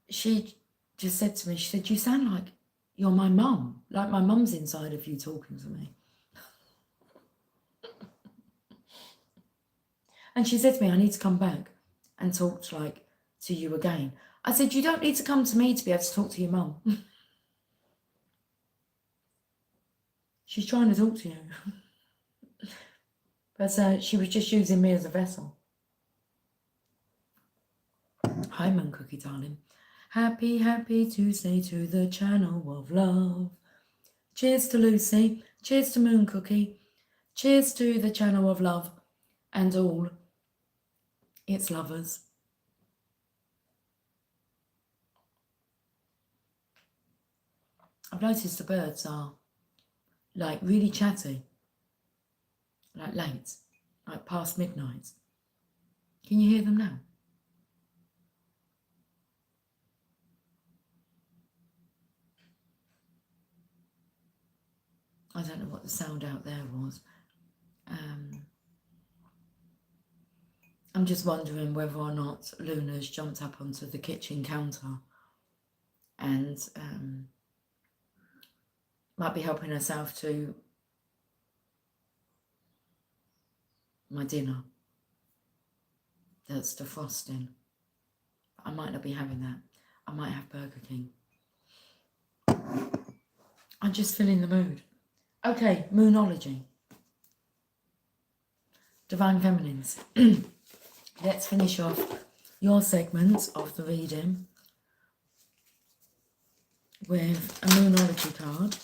she just said to me, she said, you sound like you're my mum, like my mum's inside of you talking to me. And she said to me, I need to come back and talk to you again. I said, you don't need to come to me to be able to talk to your mum. She's trying to talk to you. But she was just using me as a vessel. Hi, Moon Cookie, darling. Happy, happy Tuesday to the channel of love. Cheers to Lucy. Cheers to Moon Cookie. Cheers to the channel of love and all its lovers. I've noticed the birds are like really chatty, like late, like past midnight. Can you hear them now? I don't know what the sound out there was. I'm just wondering whether or not Luna's jumped up onto the kitchen counter and might be helping herself to my dinner. That's defrosting. I might not be having that. I might have Burger King. I'm just feeling the mood. Okay, Moonology. Divine Feminines. Let's finish off your segment of the reading with a Moonology card.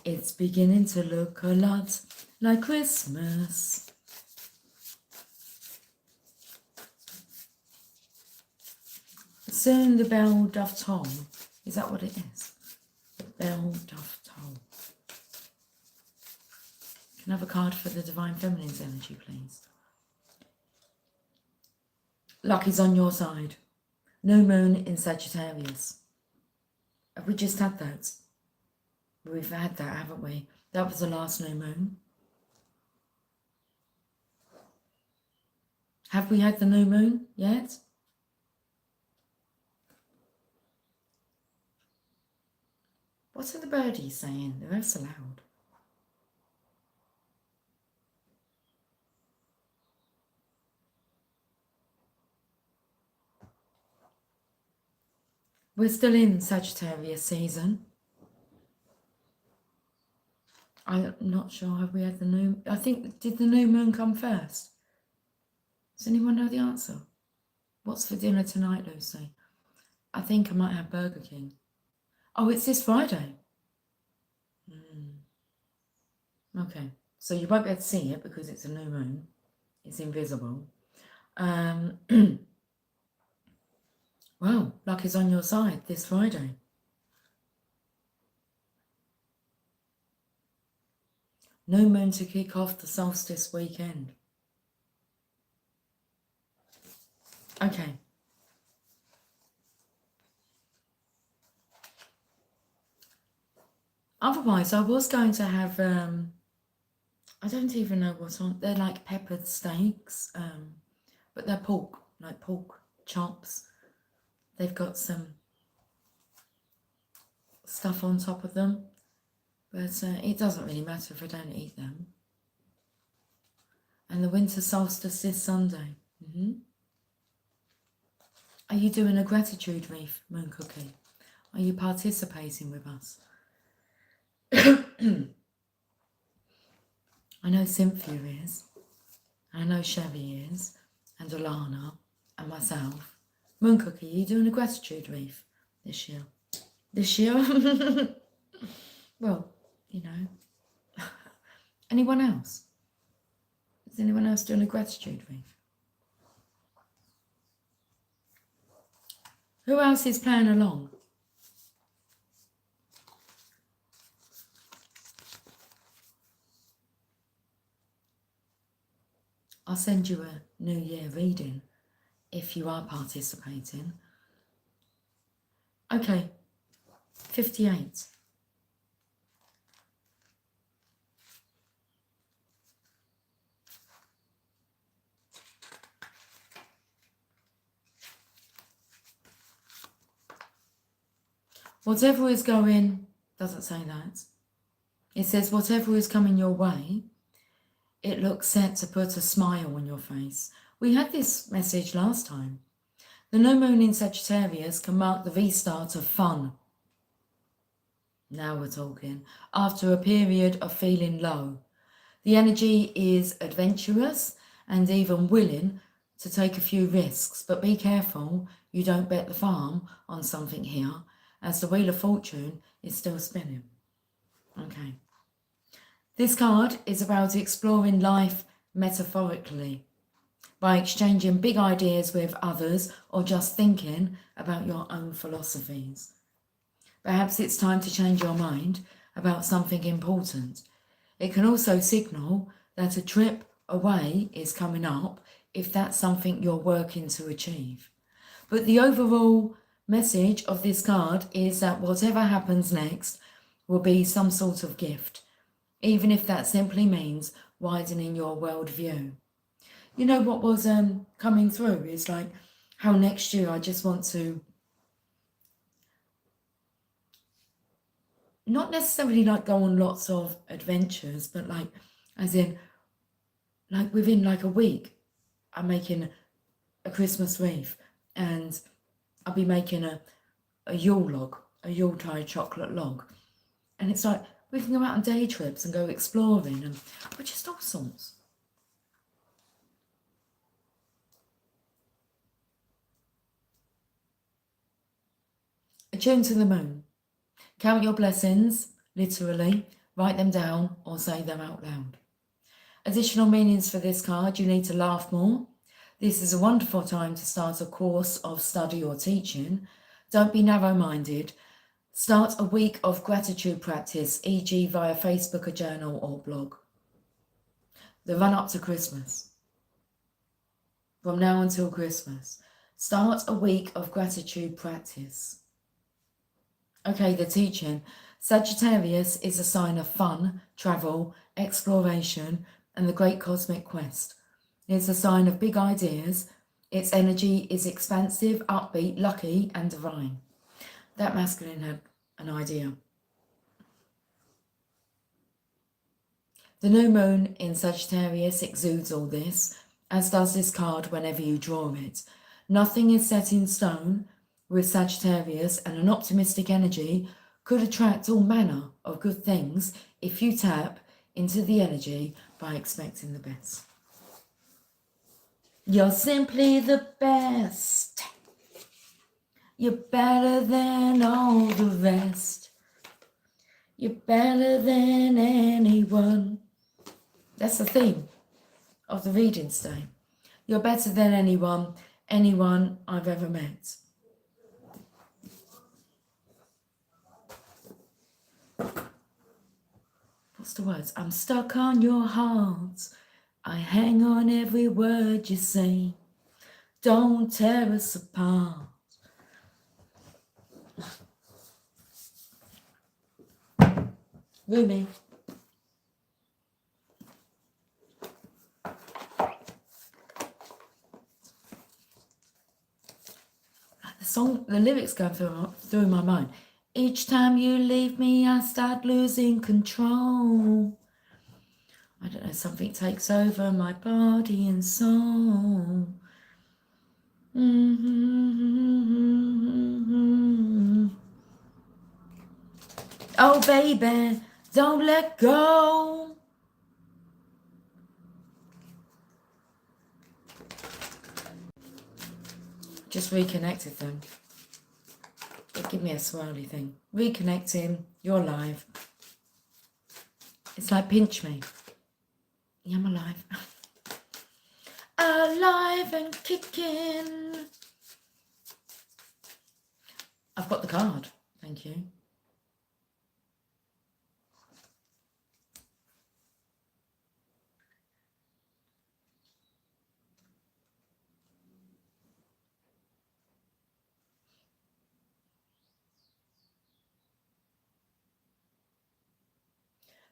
It's beginning to look a lot like Christmas. Soon the bell doth toll. Is that what it is? The bell doth toll. Can I have a card for the Divine Feminine's energy, please? Luck is on your side. New moon in Sagittarius. Have we just had that? We've had that, haven't we? That was the last new moon. Have we had the new moon yet? What are the birdies saying? They're ever so loud. We're still in Sagittarius season. I'm not sure, have we had the new... I think, did the new moon come first? Does anyone know the answer? What's for dinner tonight, Lucy? I think I might have Burger King. Oh, it's this Friday. Okay, so you won't be able to see it because it's a new moon. It's invisible. Well, luck is on your side this Friday. New moon to kick off the solstice weekend. Okay. Otherwise, I was going to have, I don't even know what's on. They're like peppered steaks, but they're pork, like pork chops. They've got some stuff on top of them, but it doesn't really matter if I don't eat them. And the winter solstice this Sunday. Are you doing a gratitude wreath, Moon Cookie? Are you participating with us? I know Cynthia is, I know Chevy is, and Alana, and myself. Moon Cookie, are you doing a gratitude wreath this year? This year? Well, you know. Anyone else? Is anyone else doing a gratitude wreath? Who else is playing along? I'll send you a New Year reading if you are participating. Okay, 58. Whatever is going, doesn't say that. It says whatever is coming your way, it looks set to put a smile on your face. We had this message last time. The new moon in Sagittarius can mark the restart of fun. Now we're talking. After a period of feeling low. The energy is adventurous and even willing to take a few risks, but be careful you don't bet the farm on something here, as the Wheel of Fortune is still spinning. Okay. This card is about exploring life metaphorically by exchanging big ideas with others or just thinking about your own philosophies. Perhaps it's time to change your mind about something important. It can also signal that a trip away is coming up if that's something you're working to achieve. But the overall message of this card is that whatever happens next will be some sort of gift, even if that simply means widening your worldview. You know what was coming through is like how next year I just want to not necessarily like go on lots of adventures, but like as in like within like a week I'm making a Christmas wreath and I'll be making a Yule log, a Yuletide chocolate log. And it's like we can go out on day trips and go exploring and we're just all sorts. Attune to the moon. Count your blessings, literally, write them down or say them out loud. Additional meanings for this card, you need to laugh more. This is a wonderful time to start a course of study or teaching. Don't be narrow-minded. Start a week of gratitude practice, e.g. via Facebook, a journal or blog. The run up to Christmas. From now until Christmas. Start a week of gratitude practice. Okay, the teaching. Sagittarius is a sign of fun, travel, exploration, and the great cosmic quest. It's a sign of big ideas. Its energy is expansive, upbeat, lucky, and divine. That masculine had an idea. The new moon in Sagittarius exudes all this, as does this card whenever you draw it. Nothing is set in stone. With Sagittarius, and an optimistic energy could attract all manner of good things if you tap into the energy by expecting the best. You're simply the best. You're better than all the rest. You're better than anyone. That's the theme of the reading today. You're better than anyone I've ever met. What's the words? I'm stuck on your heart. I hang on every word you say. Don't tear us apart. Rumi. The lyrics go through my mind. Each time you leave me, I start losing control. I don't know, something takes over my body and soul. Oh, baby, don't let go. Just reconnected them. Give me a swirly thing. Reconnecting, you're live. It's like pinch me. Yeah, I'm alive. Alive and kicking. I've got the card. Thank you.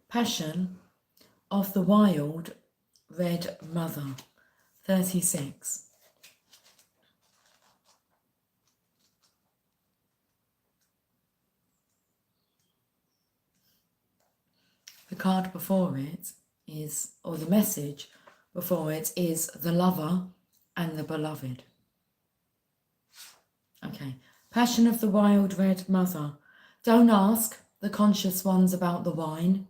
Passion of the Wild Red Mother, 36. The card before it is, or the message before it is, the lover and the beloved. Okay. Passion of the Wild Red Mother. Don't ask the conscious ones about the wine.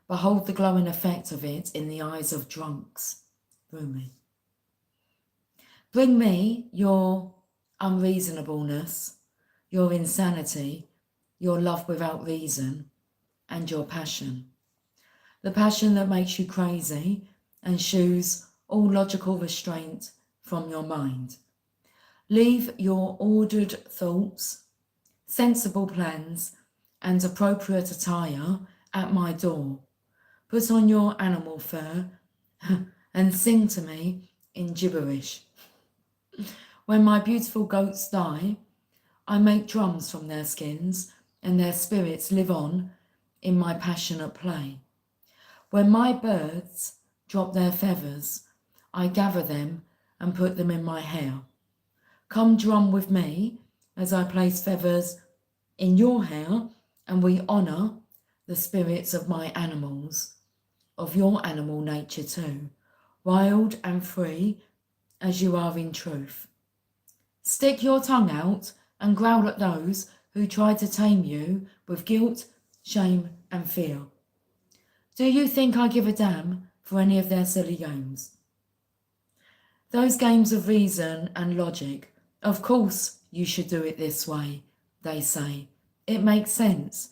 Behold the glowing effect of it in the eyes of drunks. Rumi. Bring me your unreasonableness, your insanity, your love without reason, and your passion. The passion that makes you crazy and shoos all logical restraint from your mind. Leave your ordered thoughts, sensible plans, and appropriate attire at my door. Put on your animal fur and sing to me in gibberish. When my beautiful goats die, I make drums from their skins, and their spirits live on in my passionate play. When my birds drop their feathers, I gather them and put them in my hair. Come drum with me as I place feathers in your hair, and we honour the spirits of my animals, of your animal nature too, wild and free as you are in truth. Stick your tongue out and growl at those who try to tame you with guilt, shame and fear. Do you think I give a damn for any of their silly games? Those games of reason and logic, of course you should do it this way, they say. It makes sense,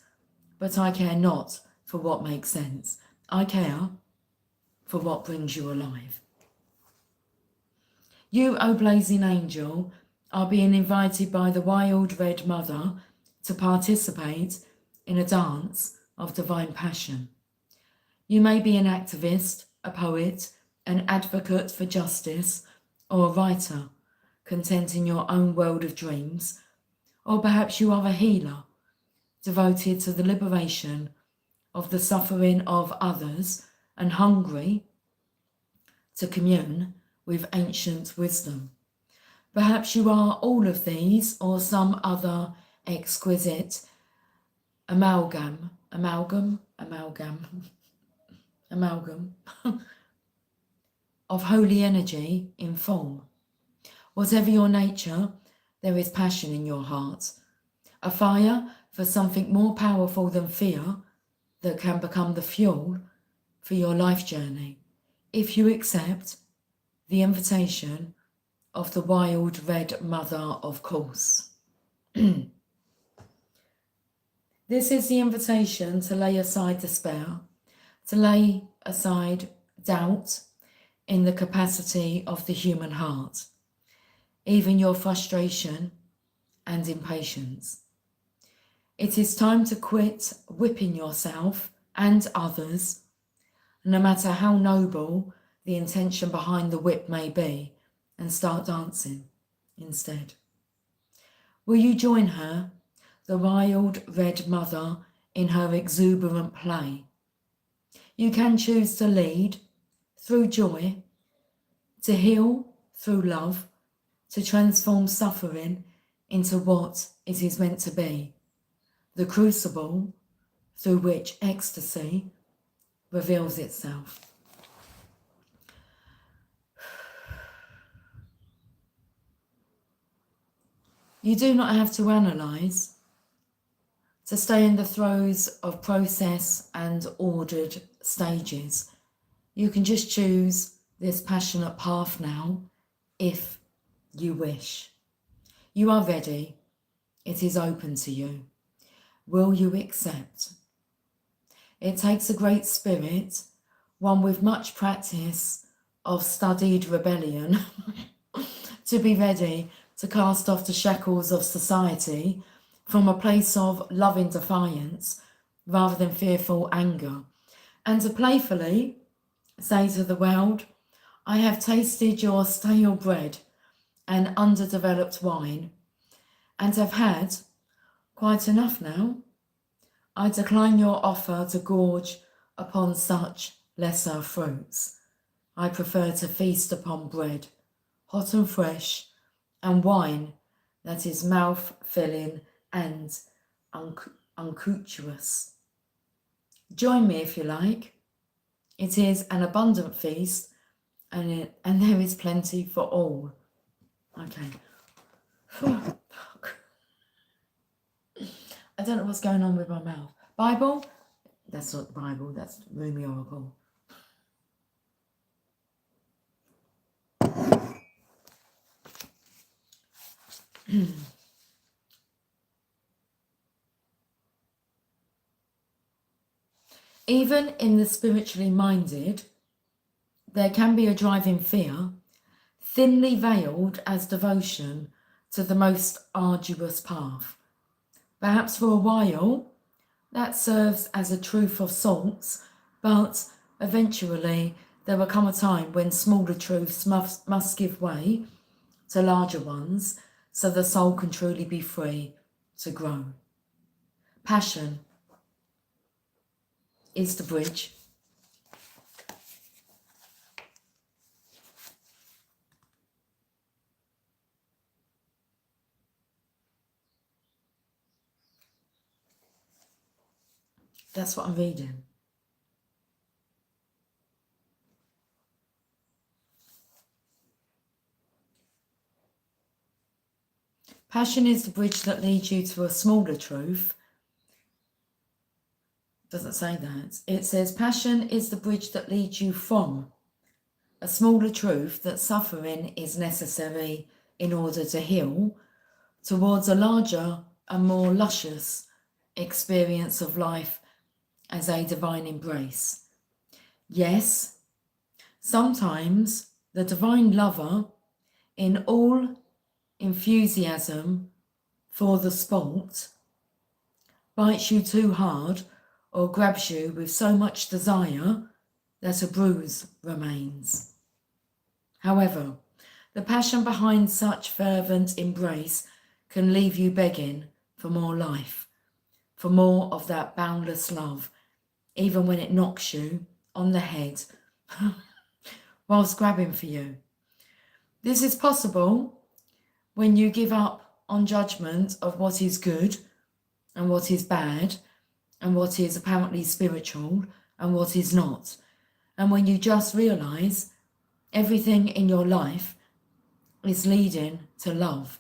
but I care not for what makes sense. I care for what brings you alive. You, O blazing angel, are being invited by the Wild Red Mother to participate in a dance of divine passion. You may be an activist, a poet, an advocate for justice, or a writer, content in your own world of dreams, or perhaps you are a healer, devoted to the liberation of the suffering of others and hungry to commune with ancient wisdom. Perhaps you are all of these or some other exquisite amalgam of holy energy in form. Whatever your nature, there is passion in your heart, a fire for something more powerful than fear that can become the fuel for your life journey, if you accept the invitation of the wild red mother, of course. This is the invitation to lay aside despair, to lay aside doubt in the capacity of the human heart, even your frustration and impatience. It is time to quit whipping yourself and others, no matter how noble the intention behind the whip may be, and start dancing instead. Will you join her, the wild red mother, in her exuberant play? You can choose to lead through joy, to heal through love, to transform suffering into what it is meant to be, the crucible through which ecstasy reveals itself. You do not have to analyse, to stay in the throes of process and ordered stages. You can just choose this passionate path now, if you wish. You are ready. It is open to you. Will you accept? It takes a great spirit, one with much practice of studied rebellion, to be ready to cast off the shackles of society from a place of loving defiance rather than fearful anger, and to playfully say to the world, I have tasted your stale bread and underdeveloped wine, and have had quite enough now. I decline your offer to gorge upon such lesser fruits. I prefer to feast upon bread, hot and fresh, and wine that is mouth-filling and unctuous. Join me if you like. It is an abundant feast, and there is plenty for all. Okay. I don't know what's going on with my mouth. Bible? That's not the Bible, that's Rumi Oracle. Even in the spiritually minded, there can be a driving fear, thinly veiled as devotion to the most arduous path. Perhaps for a while, that serves as a truth of sorts, but eventually there will come a time when smaller truths must give way to larger ones, so the soul can truly be free to grow. Passion is the bridge. That's what I'm reading. Passion is the bridge that leads you to a smaller truth. Doesn't say that. It says passion is the bridge that leads you from a smaller truth that suffering is necessary in order to heal, towards a larger and more luscious experience of life as a divine embrace. Yes, sometimes the divine lover, in all enthusiasm for the sport, bites you too hard or grabs you with so much desire that a bruise remains. However, the passion behind such fervent embrace can leave you begging for more life, for more of that boundless love, even when it knocks you on the head whilst grabbing for you. This is possible when you give up on judgment of what is good and what is bad and what is apparently spiritual and what is not, and when you just realise everything in your life is leading to love.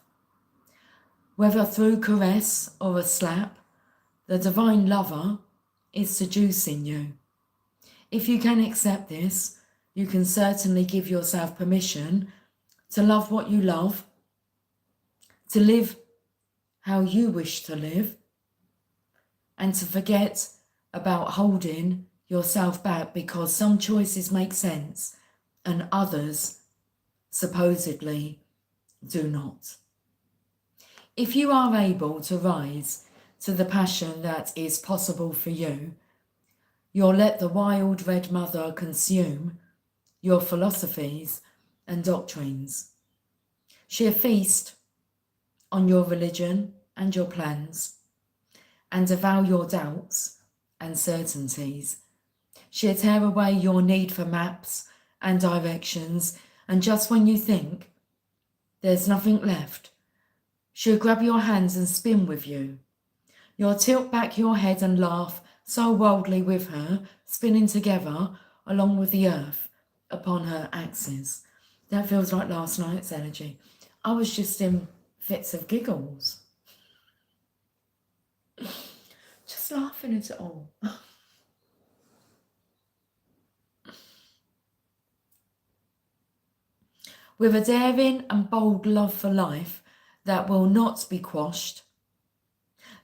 Whether through caress or a slap, the divine lover is seducing you. If you can accept this, you can certainly give yourself permission to love what you love, to live how you wish to live, and to forget about holding yourself back because some choices make sense and others supposedly do not. If you are able to rise to the passion that is possible for you, you'll let the wild red mother consume your philosophies and doctrines. She'll feast on your religion and your plans and devour your doubts and certainties. She'll tear away your need for maps and directions, and just when you think there's nothing left, she'll grab your hands and spin with you. You'll tilt back your head and laugh so wildly with her, spinning together along with the earth upon her axis. That feels like last night's energy. I was just in fits of giggles. Just laughing at it all. With a daring and bold love for life that will not be quashed,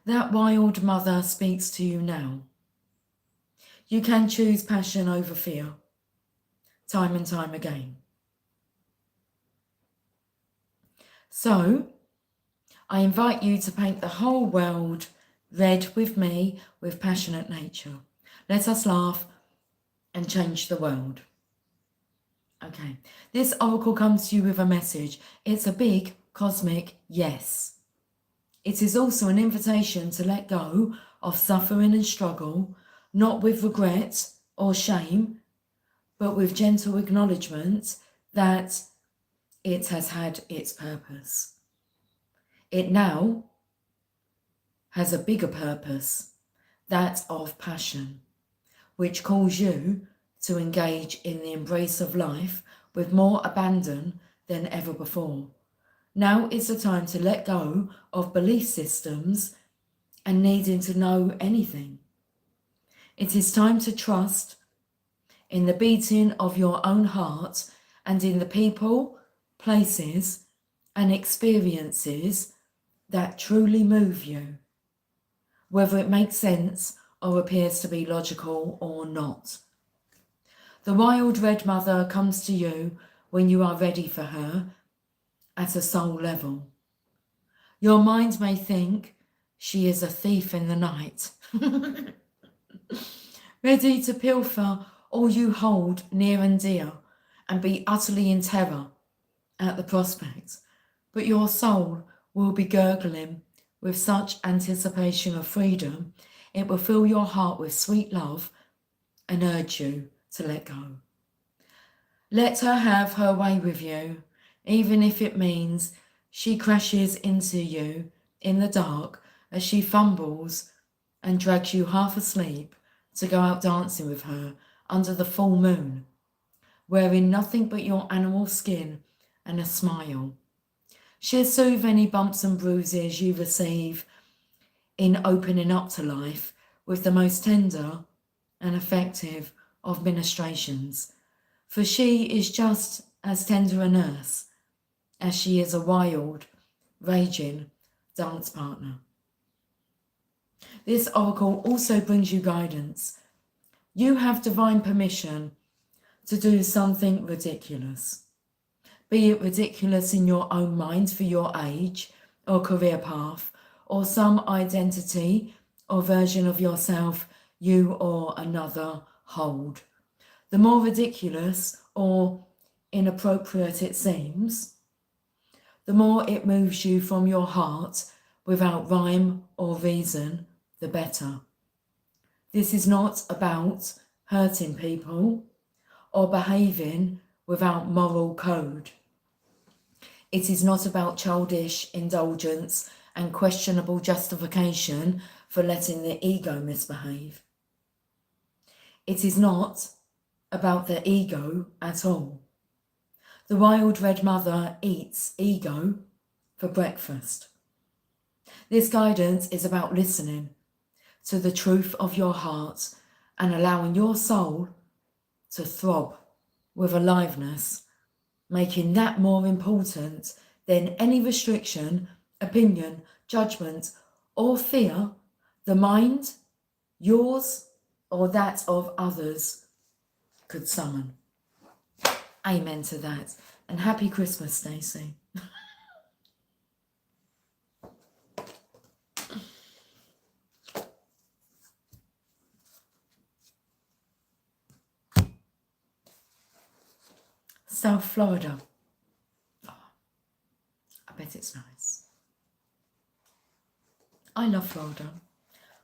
that wild mother speaks to you now. You can choose passion over fear, time and time again. So, I invite you to paint the whole world red with me with passionate nature. Let us laugh and change the world. Okay, this oracle comes to you with a message. It's a big cosmic yes. It is also an invitation to let go of suffering and struggle, not with regret or shame, but with gentle acknowledgement that it has had its purpose. It now has a bigger purpose, that of passion, which calls you to engage in the embrace of life with more abandon than ever before. Now is the time to let go of belief systems and needing to know anything. It is time to trust in the beating of your own heart and in the people, places, and experiences that truly move you, whether it makes sense or appears to be logical or not. The wild red mother comes to you when you are ready for her at a soul level. Your mind may think she is a thief in the night, ready to pilfer all you hold near and dear and be utterly in terror at the prospect, but your soul will be gurgling with such anticipation of freedom, it will fill your heart with sweet love and urge you to let go. Let her have her way with you, even if it means she crashes into you in the dark as she fumbles and drags you half asleep to go out dancing with her under the full moon, wearing nothing but your animal skin and a smile. She'll soothe any bumps and bruises you receive in opening up to life with the most tender and effective of ministrations, for she is just as tender a nurse as she is a wild, raging dance partner. This oracle also brings you guidance. You have divine permission to do something ridiculous. Be it ridiculous in your own mind for your age or career path, or some identity or version of yourself you or another hold. The more ridiculous or inappropriate it seems, the more it moves you from your heart without rhyme or reason, the better. This is not about hurting people or behaving without moral code. It is not about childish indulgence and questionable justification for letting the ego misbehave. It is not about the ego at all. The wild red mother eats ego for breakfast. This guidance is about listening to the truth of your heart and allowing your soul to throb with aliveness, making that more important than any restriction, opinion, judgment, or fear the mind, yours or that of others, could summon. Amen to that. And happy Christmas, Stacey. South Florida. Oh, I bet it's nice. I love Florida.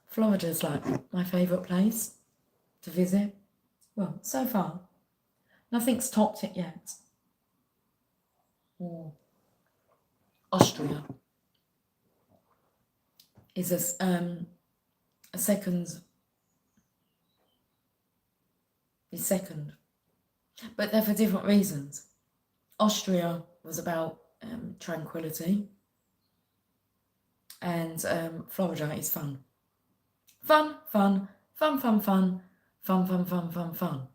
Florida's like my favourite place to visit. Well, so far. Nothing's topped it yet. Austria is a second. Is second. But they're for different reasons. Austria was about tranquility, and Florida is fun. Fun, fun, fun, fun, fun, fun, fun, fun, fun, fun.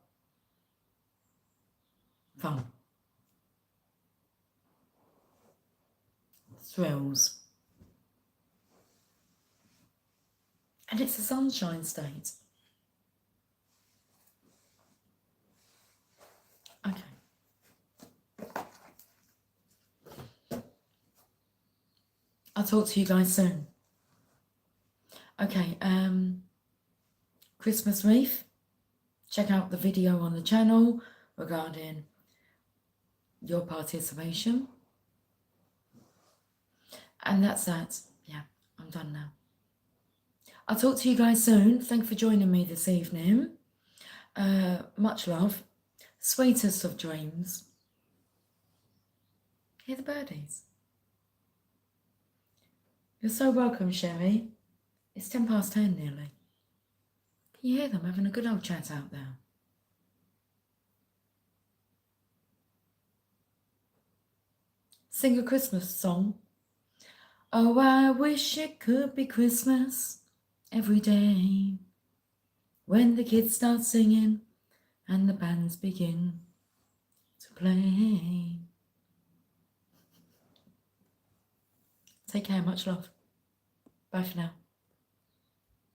Fun. Thrills. And it's a sunshine state. Okay. I'll talk to you guys soon. Okay, Christmas wreath. Check out the video on the channel regarding your participation. And that's that. Yeah, I'm done now. I'll talk to you guys soon. Thank you for joining me this evening. Much love. Sweetest of dreams. Hear the birdies. You're so welcome, Sherry. It's 10:10 nearly. Can you hear them having a good old chat out there? Sing a Christmas song. Oh, I wish it could be Christmas every day, when the kids start singing and the bands begin to play. Take care, much love. Bye for now.